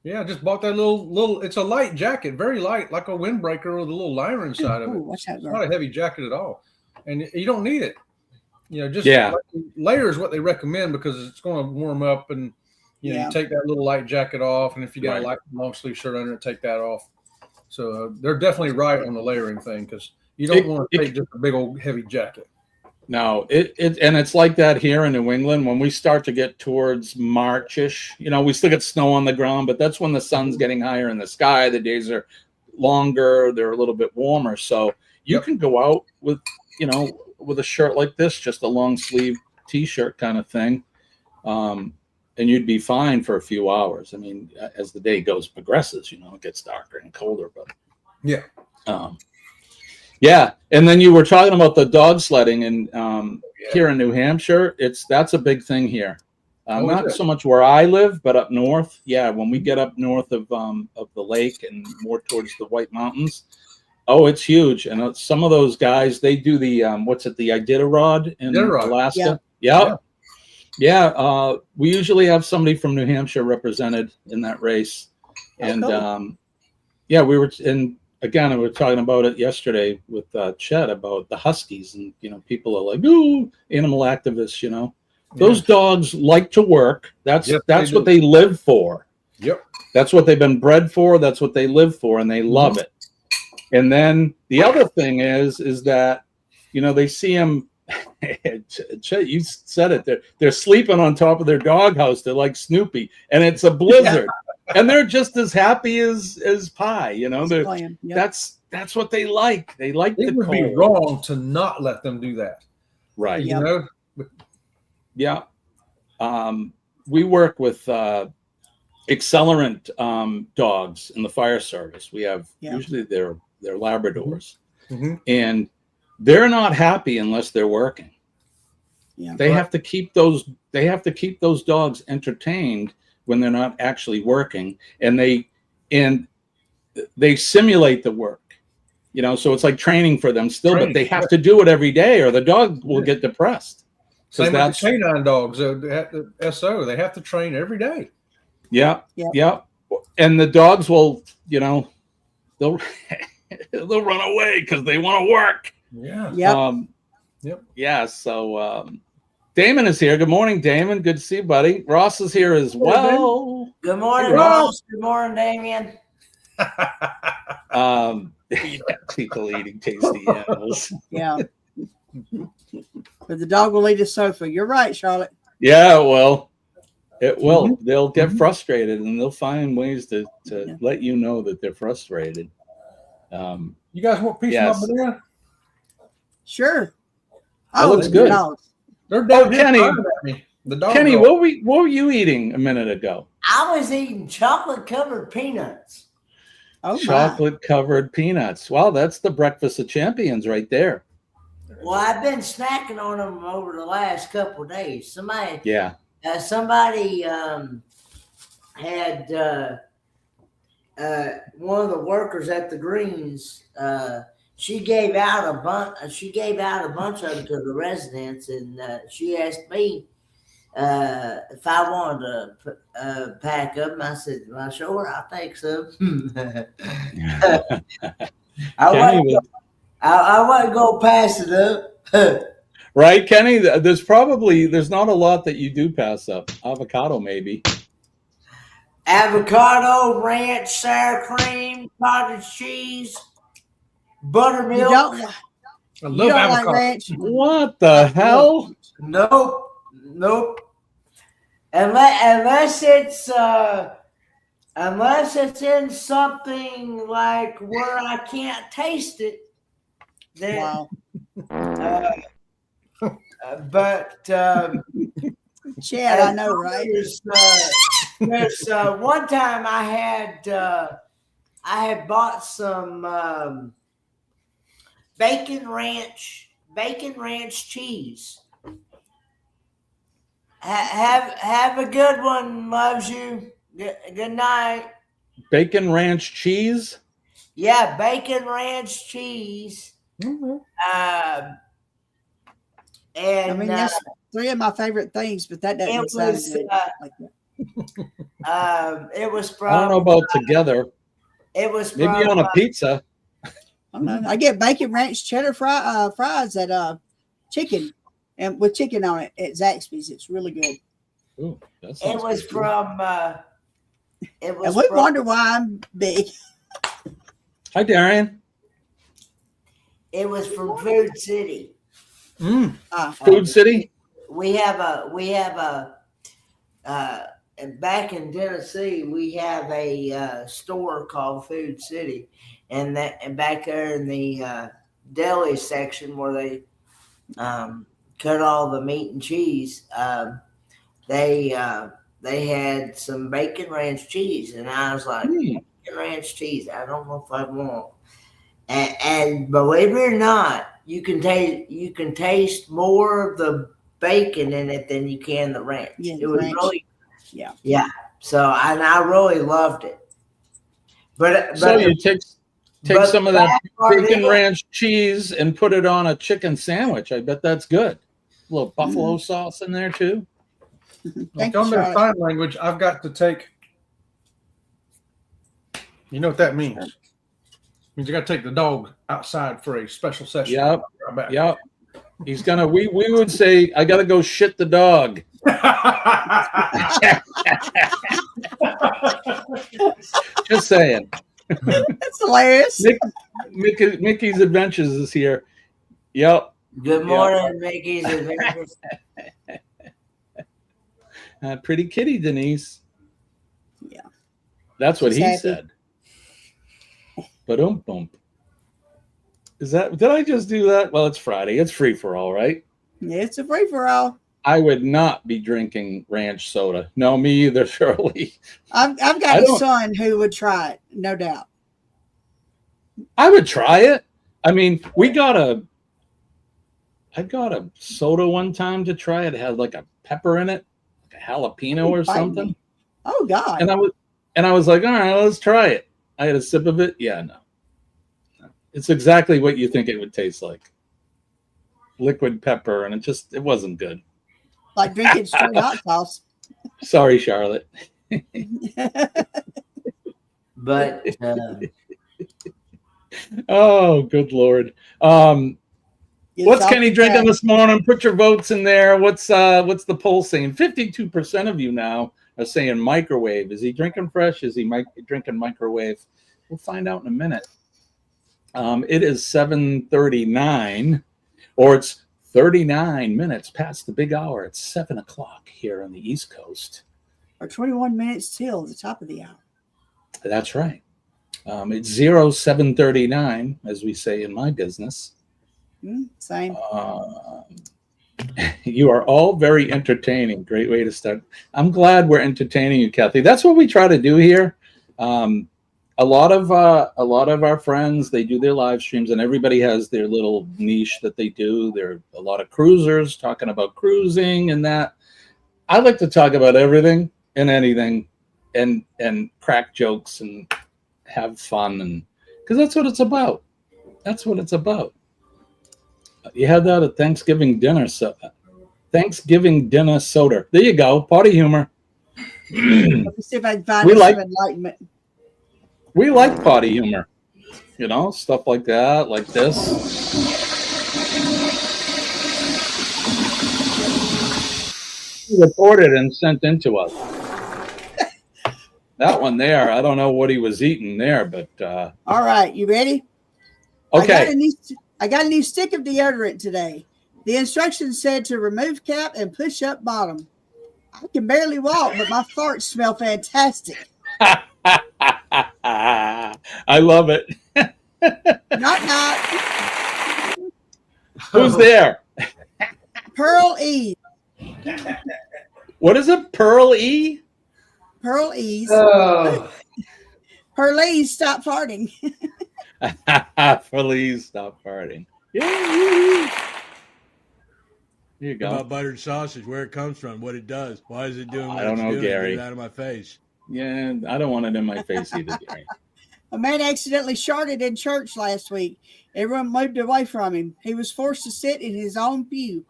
yeah, I just bought that little. It's a light jacket, very light, like a windbreaker with a little liner inside of it. It's not a heavy jacket at all, and you don't need it. Just layer is what they recommend because it's going to warm up, and you take that little light jacket off, and if you got a light long sleeve shirt under it, take that off. So they're definitely right on the layering thing because you don't want to take just a big old heavy jacket. No, it's like that here in New England when we start to get towards March-ish. We still get snow on the ground, but that's when the sun's getting higher in the sky. The days are longer; they're a little bit warmer. So you can go out with a shirt like this, just a long sleeve T-shirt kind of thing, and you'd be fine for a few hours. I mean, as the day progresses, it gets darker and colder. But yeah, and then you were talking about the dog sledding, and here in New Hampshire, that's a big thing here. Not so much where I live, but up north. Yeah, when we get up north of the lake and more towards the White Mountains, it's huge. And some of those guys, they do the the Iditarod in Alaska. Yeah. We usually have somebody from New Hampshire represented in that race, and we were in. Again, we were talking about it yesterday with Chet about the Huskies, and people are like, "Ooh, animal activists." Those dogs like to work. That's what they live for. Yep, that's what they've been bred for. That's what they live for, and they love it. And then the other thing is that they see them. Chet, you said it. They're sleeping on top of their doghouse. They're like Snoopy, and it's a blizzard. And they're just as happy as pie, That's what they like. They like the cold. It would be wrong to not let them do that, right? Yeah. We work with accelerant dogs in the fire service. We have usually they're Labradors, and they're not happy unless they're working. Yeah, they have to keep those. They have to keep those dogs entertained when they're not actually working, and they simulate the work, so it's like training for them still, but they have to do it every day or the dog will get depressed. Same with the canine dogs, the SO, they have to train every day. Yeah. And the dogs will, they'll run away because they want to work. Yeah. So Damon is here. Good morning, Damon. Good to see you, buddy. Ross is here as well. Good morning, Ross. Good morning, Damien. People eating tasty animals. Yeah. But the dog will eat a sofa. You're right, Charlotte. Yeah, well, it will. They'll get frustrated, and they'll find ways to let you know that they're frustrated. You guys want a piece of my banana? Sure. That looks good. Kenny. Kenny, what were you eating a minute ago? I was eating chocolate-covered peanuts. Chocolate-covered peanuts. Wow, that's the breakfast of champions right there. Well, I've been snacking on them over the last couple of days. Somebody had one of the workers at the Greens. She gave out a bunch. She gave out a bunch of them to the residents, and she asked me if I wanted to pack them. I said, "Well, sure, I'll take some." I wasn't gonna pass it up. Right, Kenny? There's not a lot that you do pass up. Avocado, maybe. Avocado, ranch, sour cream, cottage cheese, buttermilk. I love avocado. Like ranch. What the hell? Nope. Unless it's in something like where I can't taste it. Then, wow. But Chad, I know, right? There's one time I had bought some bacon ranch bacon ranch cheese. Have a good one. Loves you. Good night. Bacon ranch cheese. Yeah, bacon ranch cheese. Mm-hmm. And I mean, that's 3 of my favorite things, but that doesn't sound good like that. It was from. I don't know about together. It was maybe from, on a pizza. I don't know. I get bacon ranch cheddar fries at chicken and with chicken on it at Zaxby's. It's really good. Ooh, it was from. It was. And we from, wonder why I'm big. Hi, Darian. It was from Food City. Food City. We have a. Back in Tennessee, we have a store called Food City, and back there in the deli section where they cut all the meat and cheese, they had some bacon ranch cheese, and I was like, bacon ranch cheese, I don't know if I want. And believe it or not, you can taste more of the bacon in it than you can the ranch. Yeah, it was ranch. really. Yeah. So I really loved it. But so you take some of that bacon is, ranch cheese and put it on a chicken sandwich. I bet that's good. A little buffalo sauce in there too. Tell me the sign language. I've got to take. You know what that means? It means you got to take the dog outside for a special session. Yep. Right back. Yep. He's gonna. We would say, I got to go shit the dog. Just saying. That's hilarious. Mickey's Adventures is here. Yep. Good morning, Mickey's Adventures. Pretty kitty, Denise. Yeah. That's what She's he happy. said. Ba-dum-bum. Did I just do that? Well, it's Friday. It's free for all, right? It's a free for all. I would not be drinking ranch soda. No, me either, Shirley. I've got a son who would try it, no doubt. I would try it. I mean, I got a soda one time to try. It had like a pepper in it, like a jalapeno or something. Me. Oh God! And I was like, all right, let's try it. I had a sip of it. Yeah, no. It's exactly what you think it would taste like. Liquid pepper, and it wasn't good. Like drinking straight hot sauce. Sorry, Charlotte. But oh, good Lord. What's Kenny drinking this morning? Put your votes in there. What's the poll saying? 52% of you now are saying microwave. Is he drinking fresh? Is he drinking microwave? We'll find out in a minute. It is 7:39, or it's 39 minutes past the big hour. It's 7 o'clock here on the East Coast. Or 21 minutes till the top of the hour. That's right. It's 0739, as we say in my business. Same. You are all very entertaining. Great way to start. I'm glad we're entertaining you, Kathy. That's what we try to do here. A lot of our friends, they do their live streams, and everybody has their little niche that they do. There are a lot of cruisers talking about cruising and that. I like to talk about everything and anything, and crack jokes and have fun, and because that's what it's about. That's what it's about. You had that at Thanksgiving dinner. So Thanksgiving dinner soda. There you go. Party humor. Let me see if I can find some enlightenment. We like potty humor, stuff like that, like this. Recorded and sent into us. That one there, I don't know what he was eating there, but all right, you ready? Okay. I got a new stick of deodorant today. The instructions said to remove cap and push up bottom. I can barely walk, but my farts smell fantastic. I love it. Knock. Who's there? Pearl E. What is it? Pearl E? Pearl E's. Oh. Please stop farting. Please stop farting. Yay. Here you go. About buttered sausage, where it comes from, what it does. Why is it doing what I don't it's know, doing? Gary. Get it out of my face. Yeah, I don't want it in my face either, Gary. A man accidentally sharted in church last week. Everyone moved away from him. He was forced to sit in his own pew.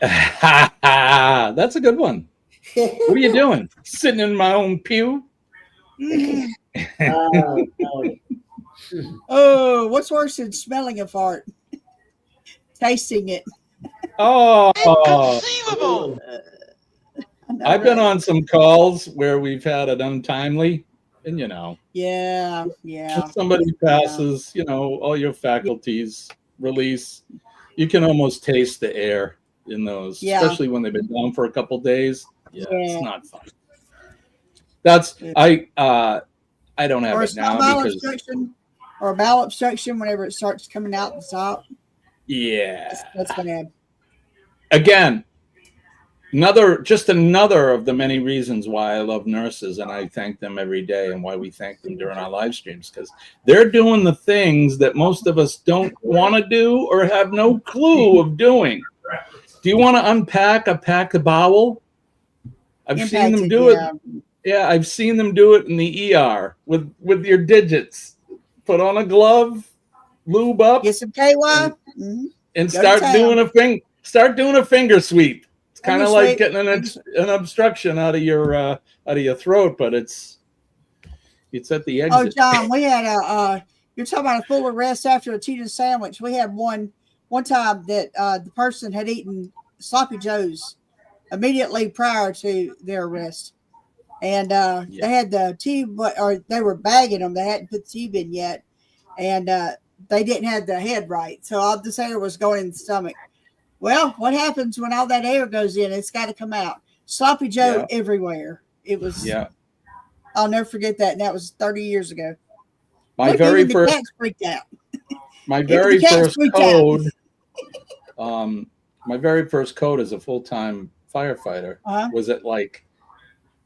That's a good one. What are you doing? Sitting in my own pew? Oh, what's worse than smelling a fart? Tasting it. Oh, inconceivable! I've been on some calls where we've had it untimely, and Yeah. when somebody passes, all your faculties release. You can almost taste the air in those, especially when they've been down for a couple days. Yeah, it's not fun. That's I don't have it now because obstruction or bowel obstruction whenever it starts coming out the top. Yeah, that's bad. Again, another of the many reasons why I love nurses, and I thank them every day, and why we thank them during our live streams, because they're doing the things that most of us don't want to do or have no clue of doing. Do you want to unpack a packed bowel? I've seen them do it. Yeah, I've seen them do it in the ER with your digits. Put on a glove, lube up, get some KY, and start doing a finger sweep. It's kind of like getting an obstruction out of your throat, but it's at the exit. Oh, John, we had you're talking about a full arrest after a cheetah sandwich. We had one time that the person had eaten sloppy joes immediately prior to their arrest, and they had the tube, or they were bagging them. They hadn't put the tube in yet, and they didn't have the head right, so all this air was going in the stomach. Well, what happens when all that air goes in? It's got to come out. Sloppy Joe everywhere. It was. Yeah. I'll never forget that. And that was 30 years ago. My very first. Cats freaked out. My very first code. My very first code as a full-time firefighter was at like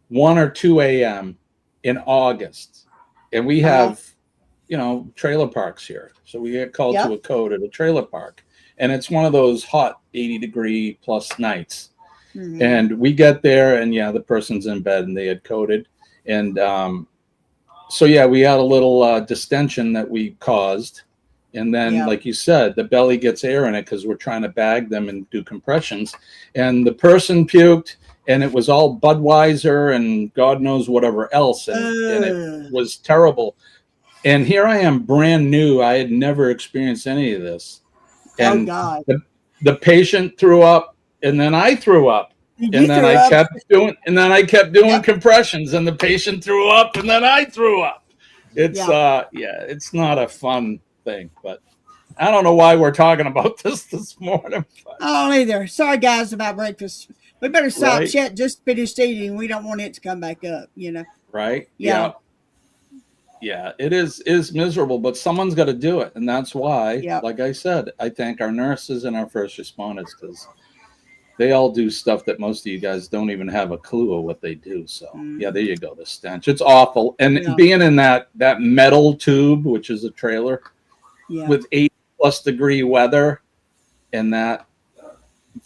1 or 2 a.m. in August, and we have, trailer parks here, so we get called to a code at a trailer park. And it's one of those hot 80-degree plus nights. Mm-hmm. And we get there, and the person's in bed, and they had coded. And so we had a little distension that we caused. And then, like you said, the belly gets air in it because we're trying to bag them and do compressions. And the person puked, and it was all Budweiser and God knows whatever else. And it was terrible. And here I am, brand new. I had never experienced any of this. And the patient threw up, and then I threw up, and then I kept doing compressions, and the patient threw up, and then I threw up. It's it's not a fun thing, but I don't know why we're talking about this morning. But. I don't either. Sorry, guys, about breakfast. We better stop. Right. Chet just finished eating. We don't want it to come back up. Right? Yeah. Yeah, it is miserable, but someone's got to do it. And that's why, like I said, I thank our nurses and our first responders, because they all do stuff that most of you guys don't even have a clue of what they do. So, there you go, the stench. It's awful. And being in that metal tube, which is a trailer, with 80+ degree weather and that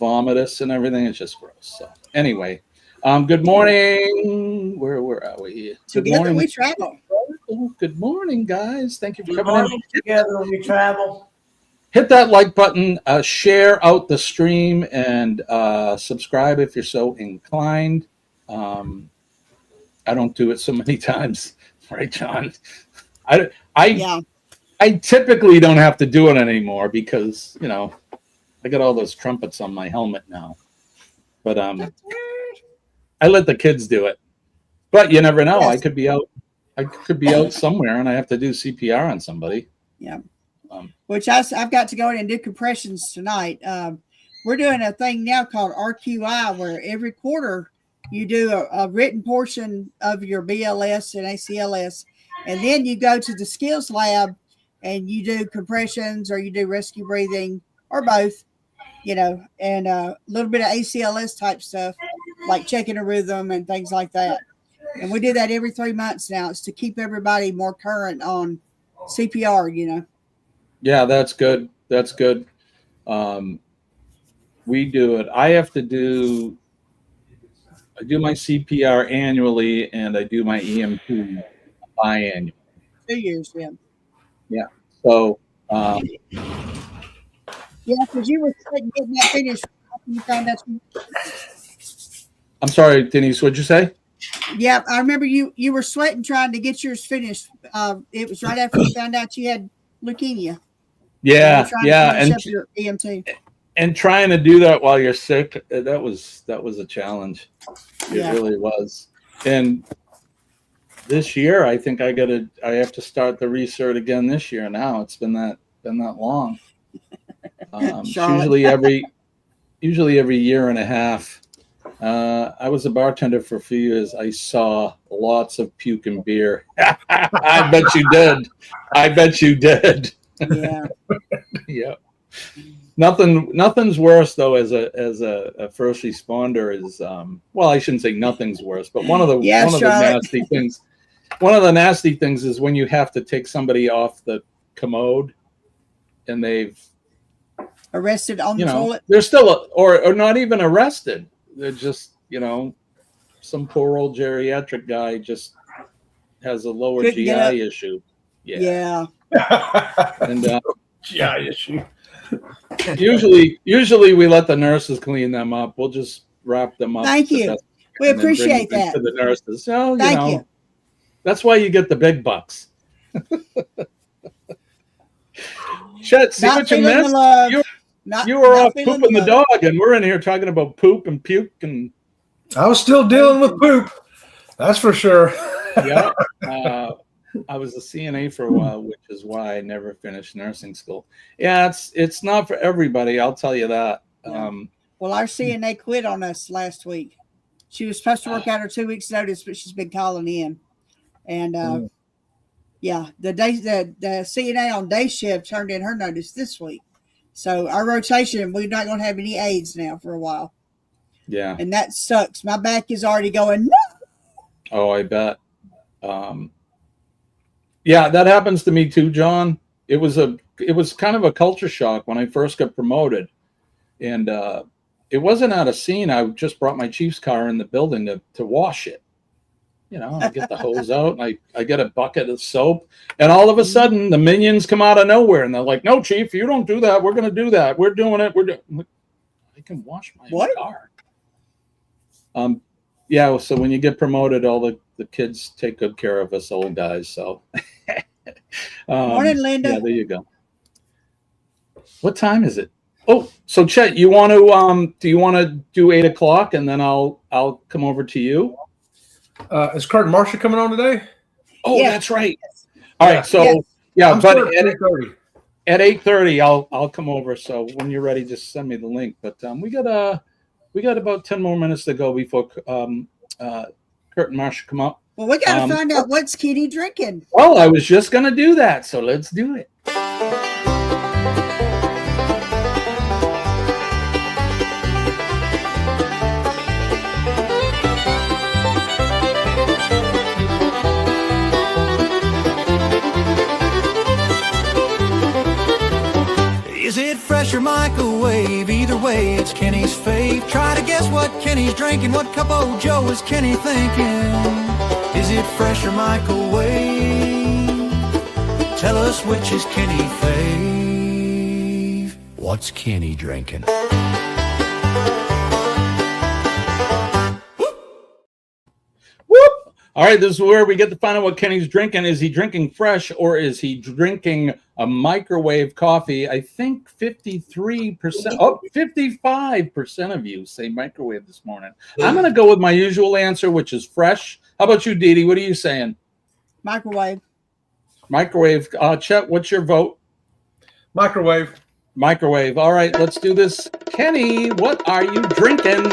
vomitus and everything, it's just gross. So, anyway. Good morning. Where are we here? Together morning. We travel. Oh, good morning, guys. Thank you for coming morning. In. Together we travel. Hit that like button, share out the stream, and subscribe if you're so inclined. I don't do it so many times, right, John? I typically don't have to do it anymore because I got all those trumpets on my helmet now. But I let the kids do it, but you never know. Yes. I could be out somewhere, and I have to do CPR on somebody. Yeah. Which I've got to go in and do compressions tonight. We're doing a thing now called RQI, where every quarter you do a written portion of your BLS and ACLS, and then you go to the skills lab and you do compressions, or you do rescue breathing, or both. And a little bit of ACLS type stuff, like checking a rhythm and things like that. And we do that every 3 months now. It's to keep everybody more current on CPR, Yeah, that's good. That's good. We do it. I have to do. I do my CPR annually, and I do my EMT biannually. 2 years, yeah. Yeah. So. Yeah, because you were getting that finished. You found out. I'm sorry, Denise. What'd you say? Yeah, I remember you were sweating trying to get yours finished. It was right after you found out you had leukemia. Yeah, yeah, to finish up your EMT. And trying to do that while you're sick, that was a challenge. It really was. And this year, I think I have to start the recert again this year. Now it's been that long. It's usually every year and a half. I was a bartender for a few years. I saw lots of puke and beer. I bet you did. I bet you did. Yeah. Yeah. Nothing's worse though as a first responder is well, I shouldn't say nothing's worse, but one of the nasty things. One of the nasty things is when you have to take somebody off the commode and they've arrested on the toilet. They're still or not even arrested. They're just, some poor old geriatric guy just has a lower GI issue. Yeah. And GI issue. Usually we let the nurses clean them up. We'll just wrap them up. Thank you. We appreciate that. To the nurses. So, Thank you. That's why you get the big bucks. Chet, see what you missed? You were off pooping the dog, and we're in here talking about poop and puke. And I was still dealing with poop. That's for sure. Yeah. I was a CNA for a while, which is why I never finished nursing school. Yeah, it's not for everybody. I'll tell you that. Well, our CNA quit on us last week. She was supposed to work out her 2 weeks notice, but she's been calling in. And the CNA on day shift turned in her notice this week. So our rotation, we're not going to have any aides now for a while. Yeah. And that sucks. My back is already going, no. Oh, I bet. Yeah, that happens to me too, John. It was kind of a culture shock when I first got promoted. And it wasn't out of scene. I just brought my chief's car in the building to wash it. I get the hose out and I get a bucket of soap. And all of a sudden, the minions come out of nowhere. And they're like, no, Chief, you don't do that. We're going to do that. We're doing it. I can wash my car. Yeah, so when you get promoted, all the kids take good care of us old guys. So, morning, Linda. Yeah, there you go. What time is it? Oh, so Chet, do you want to do 8 o'clock and then I'll come over to you? Is Kurt and Marcia coming on today? Oh, that's right. All right, so but at 8:30, I'll come over. So when you're ready, just send me the link. But we got about 10 more minutes to go before Kurt and Marcia come up. Well, we got to find out what's Kitty drinking. Well, I was just going to do that, so let's do it. Is it fresh or microwave? Either way, it's Kenny's fave. Try to guess what Kenny's drinking. What cup of Joe is Kenny thinking? Is it fresh or microwave? Tell us which is Kenny fave. What's Kenny drinking? All right, this is where we get to find out what Kenny's drinking. Is he drinking fresh or is he drinking a microwave coffee? I think 53%, 55% of you say microwave this morning. I'm going to go with my usual answer, which is fresh. How about you, Dee Dee? What are you saying? Microwave. Microwave. Chet, what's your vote? Microwave. Microwave. All right, let's do this. Kenny, what are you drinking?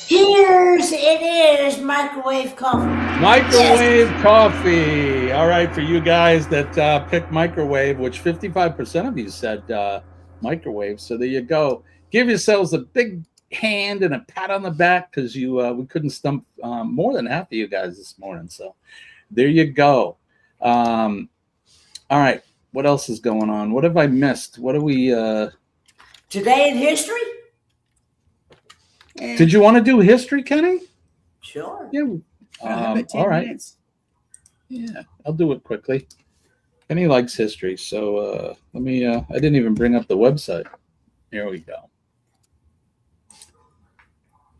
Here's it is, microwave coffee. Microwave coffee. All right, for you guys that picked microwave, which 55% of you said microwave. So there you go. Give yourselves a big hand and a pat on the back because we couldn't stump more than half of you guys this morning. So there you go. All right, what else is going on? What have I missed? What do we? Today in history? Did you want to do history, Kenny? Sure. Yeah. All right. Minutes. Yeah, I'll do it quickly. Kenny likes history, so let me. I didn't even bring up the website. Here we go.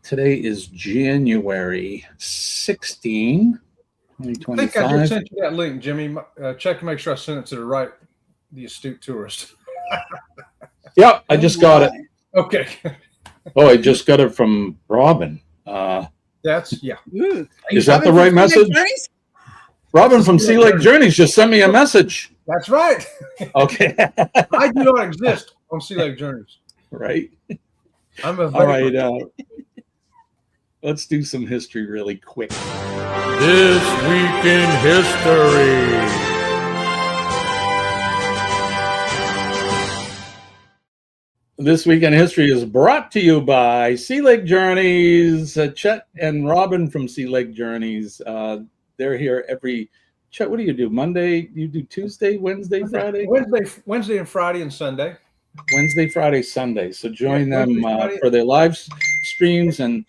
Today is January 16, 2025. I think I just sent you that link, Jimmy. Check to make sure I sent it to the Astute Tourist. Yep, I just got it. Okay. Oh, I just got it from Robin. That's, yeah. Is that the right message? Robin from Sea Lake Journeys just sent me a message. That's right. Okay. I do not exist on Sea Lake Journeys. Right. I'm a All right. Let's do some history really quick. This Week in History. This Week in History is brought to you by Sea Lake Journeys. Chet and Robin from Sea Lake Journeys. They're here every. Chet, what do you do? Monday? You do Tuesday, Wednesday, Friday? Wednesday and Friday and Sunday. Wednesday, Friday, Sunday. So join them for their live streams. And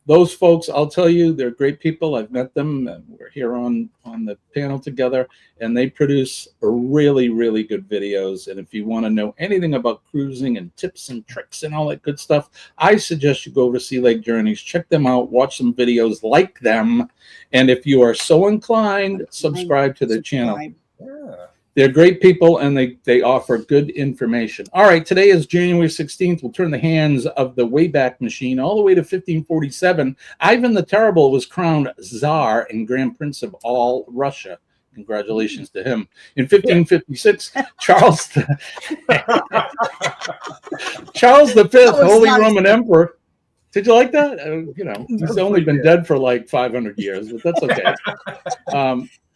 those folks, I'll tell you, they're great people. I've met them. We're here on the panel together, and they produce really, really good videos. And if you want to know anything about cruising and tips and tricks and all that good stuff, I suggest you go over to Sea Lake Journeys, check them out, watch some videos like them. And if you are so inclined, subscribe to their channel. Yeah. They're great people, and they offer good information. All right, today is January 16th. We'll turn the hands of the Wayback Machine all the way to 1547. Ivan the Terrible was crowned Tsar and Grand Prince of all Russia. Congratulations to him. In 1556, Charles V, Holy Roman Emperor. Did you like that? He's only been dead for like 500 years, but that's okay.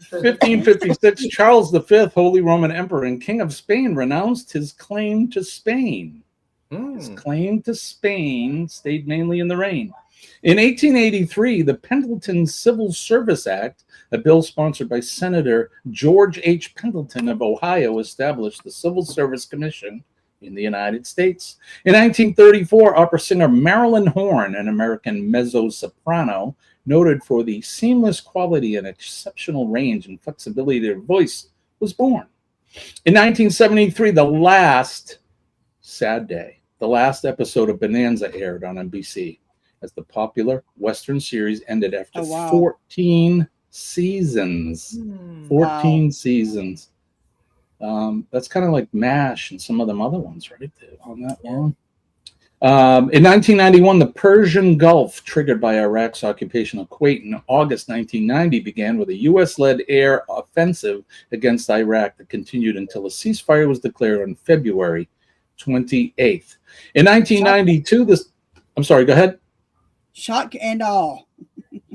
1556, Charles V, Holy Roman Emperor and King of Spain, renounced his claim to Spain. His claim to Spain stayed mainly in the reign. In 1883, the Pendleton Civil Service Act, a bill sponsored by Senator George H. Pendleton of Ohio, established the Civil Service Commission in the United States. In 1934, opera singer Marilyn Horne, an American mezzo-soprano, noted for the seamless quality and exceptional range and flexibility of her voice, was born. In 1973, the last episode of Bonanza aired on NBC as the popular Western series ended after 14 seasons. 14 seasons. That's kind of like MASH and some of them other ones, right? On that long. In 1991, the Persian Gulf, triggered by Iraq's occupation of Kuwait in August 1990, began with a U.S.-led air offensive against Iraq that continued until a ceasefire was declared on February 28th. In 1992, I'm sorry, go ahead. Shock and awe.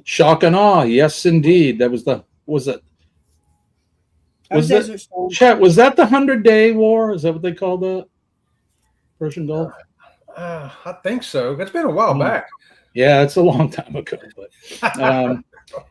Shock and awe, yes, indeed. That was Chet, was that the 100-Day War? Is that what they called that? Persian Gulf? I think so. It's been a while back. Yeah, it's a long time ago. But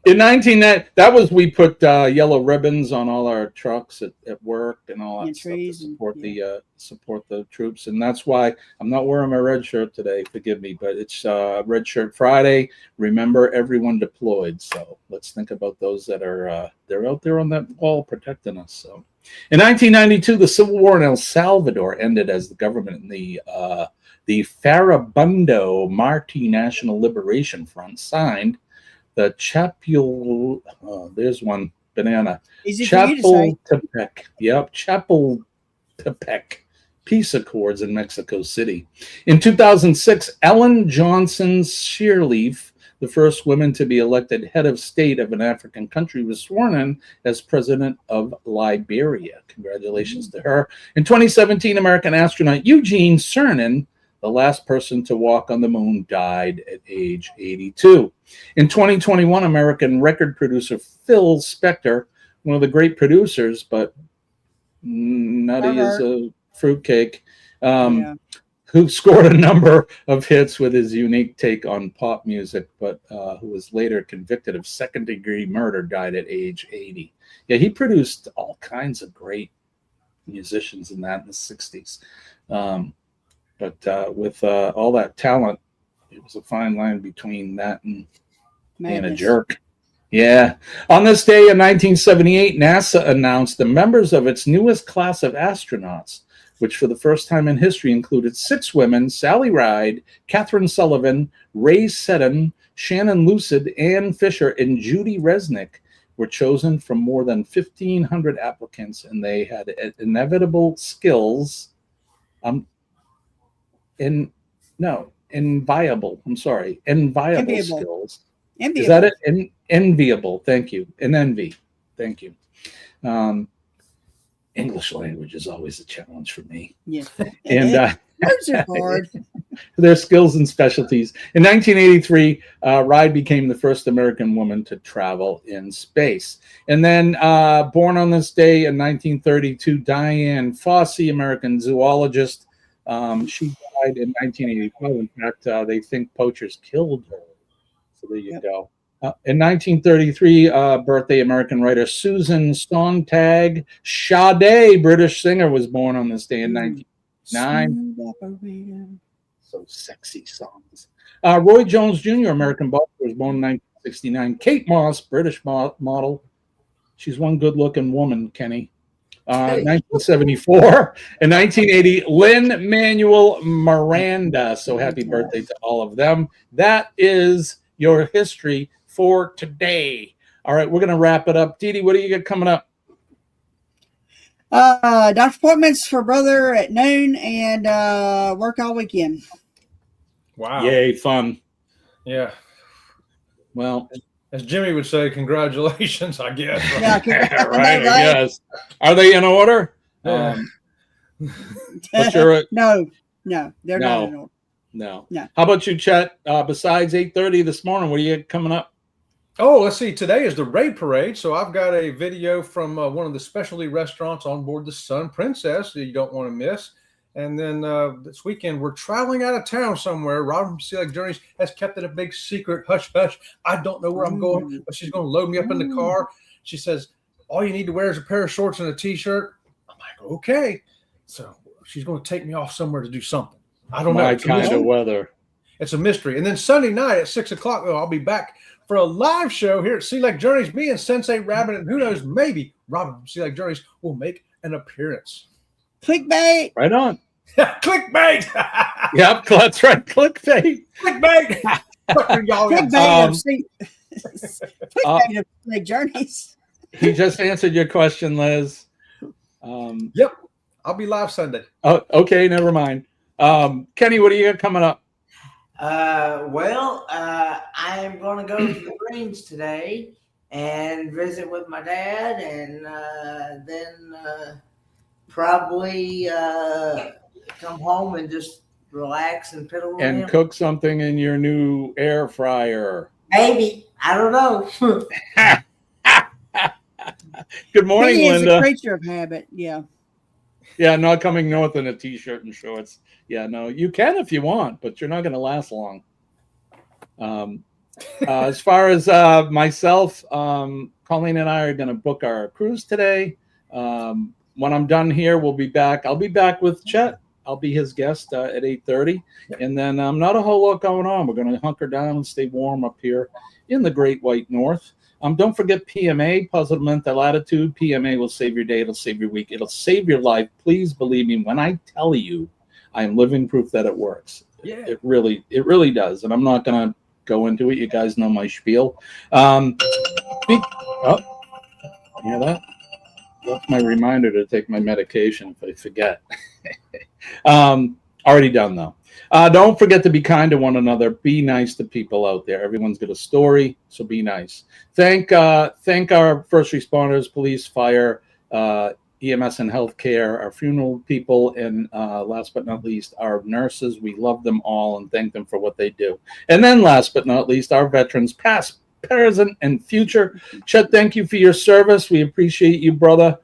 in 1990, that was we put yellow ribbons on all our trucks at work and all that stuff to support the troops. And that's why I'm not wearing my red shirt today. Forgive me, but it's Red Shirt Friday. Remember everyone deployed. So let's think about those that are they're out there on that wall protecting us. So in 1992, the Civil War in El Salvador ended as the government and the Farabundo Marti National Liberation Front signed the there's one banana. Chapultepec. Yep, Chapultepec peace accords in Mexico City. In 2006, Ellen Johnson Sirleaf, the first woman to be elected head of state of an African country, was sworn in as president of Liberia. Congratulations to her. In 2017, American astronaut Eugene Cernan, the last person to walk on the moon, died at age 82. In 2021, American record producer Phil Spector, one of the great producers, but nutty as a fruitcake, who scored a number of hits with his unique take on pop music, but who was later convicted of second-degree murder, died at age 80. Yeah, he produced all kinds of great musicians in the 60s. But with all that talent, it was a fine line between that and being a Madness. jerk. Yeah. On this day in 1978, NASA announced the members of its newest class of astronauts, which for the first time in history included 6 women: Sally Ride, Catherine Sullivan, Ray Seddon, Shannon Lucid, Ann Fisher, and Judy Resnick, were chosen from more than 1,500 applicants, and they had inevitable skills. Enviable. I'm sorry, enviable skills. Enviable. Is that it? Enviable. Thank you. An envy. Thank you. English language is always a challenge for me. Yes. And those are hard. Their skills and specialties. In 1983, Ride became the first American woman to travel in space. And then born on this day in 1932, Diane Fossey, American zoologist. She died in 1985. In fact, they think poachers killed her. So there you go. In 1933, birthday American writer Susan Sontag Sade, British singer, was born on this day in 1909. So sexy songs. Roy Jones Jr., American boxer, was born in 1969. Kate Moss, British model. She's one good-looking woman, Kenny. 1974. In 1980, Lin-Manuel Miranda. So happy birthday to all of them. That is your history for today. All right, we're going to wrap it up. Dee Dee, what do you got coming up? Doctor appointments for brother at noon and work all weekend. Wow. Yay, fun. Yeah. Well, as Jimmy would say, congratulations, I guess. Yeah, right, I guess. Are they in order? Yeah. No, they're not in order. No. How about you, Chet? Besides 8:30 this morning, what are you coming up? Oh, let's see. Today is the raid parade, so I've got a video from one of the specialty restaurants on board the Sun Princess that you don't want to miss. And then this weekend, we're traveling out of town somewhere. Robin from Sea Lake Journeys has kept it a big secret, hush hush. I don't know where I'm going, but she's going to load me up in the car. She says, all you need to wear is a pair of shorts and a T-shirt. I'm like, okay. So she's going to take me off somewhere to do something. I don't know. My kind of weather. It's a mystery. And then Sunday night at 6 o'clock, I'll be back for a live show here at Sea Lake Journeys. Me and Sensei Rabbit, and who knows, maybe Robin from Sea Lake Journeys will make an appearance. Clickbait. Right on. Clickbait. Yep, that's right. Clickbait. Clickbait. Clickbait of Lake Journeys. He just answered your question, Liz. Yep. I'll be live Sunday. Oh, okay. Never mind. Kenny, what do you got coming up? I am going to go to the Greens today and visit with my dad, and then probably come home and just relax and piddle and around. Cook something in your new air fryer. Maybe. I don't know. Good morning, he is Linda. a creature of habit. Yeah. Yeah, not coming north in a T-shirt and shorts. Yeah, no, you can if you want, but you're not going to last long. As far as myself, Colleen and I are going to book our cruise today. When I'm done here, we'll be back. I'll be back with Chet. I'll be his guest at 8:30. And then not a whole lot going on. We're going to hunker down and stay warm up here in the Great White North. Don't forget PMA, Puzzlement Latitude. PMA will save your day. It'll save your week. It'll save your life. Please believe me when I tell you I am living proof that it works. Yeah. It really does. And I'm not going to go into it. You guys know my spiel. You hear that? That's my reminder to take my medication if I forget. Already done, though. Don't forget to be kind to one another. Be nice to people out there. Everyone's got a story, so be nice. Thank our first responders, police, fire, EMS and healthcare, our funeral people, and last but not least, our nurses. We love them all and thank them for what they do. And then last but not least, our veterans, past, present, and future. Chet, thank you for your service. We appreciate you, brother.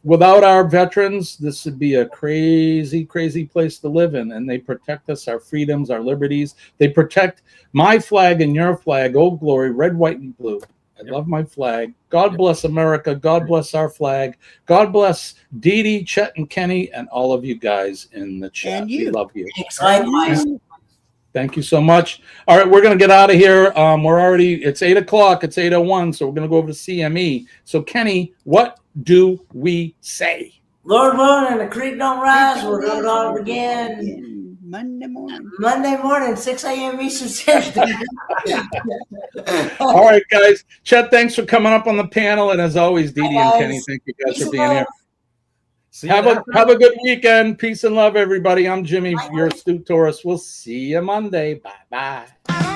Without our veterans, this would be a crazy, crazy place to live in. And they protect us, our freedoms, our liberties. They protect my flag and your flag. Old glory, red, white, and blue. I love my flag. God bless America. God bless our flag. God bless Dee Dee, Chet, and Kenny, and all of you guys in the chat. And you. We love you. Likewise. Thank you so much. All right, we're going to get out of here. It's 8 o'clock. It's 8:01, so we're going to go over to CME. So, Kenny, what do we say? Lord willing and the creek don't rise, we'll do it all again Monday morning. Monday morning, 6 a.m. Eastern Standard Time. All right, guys. Chet, thanks for coming up on the panel. And as always, Dee Dee and Kenny, thank you guys for being here. Have a good weekend. Peace and love, everybody. I'm Jimmy, your astute tourist. We'll see you Monday. Bye-bye.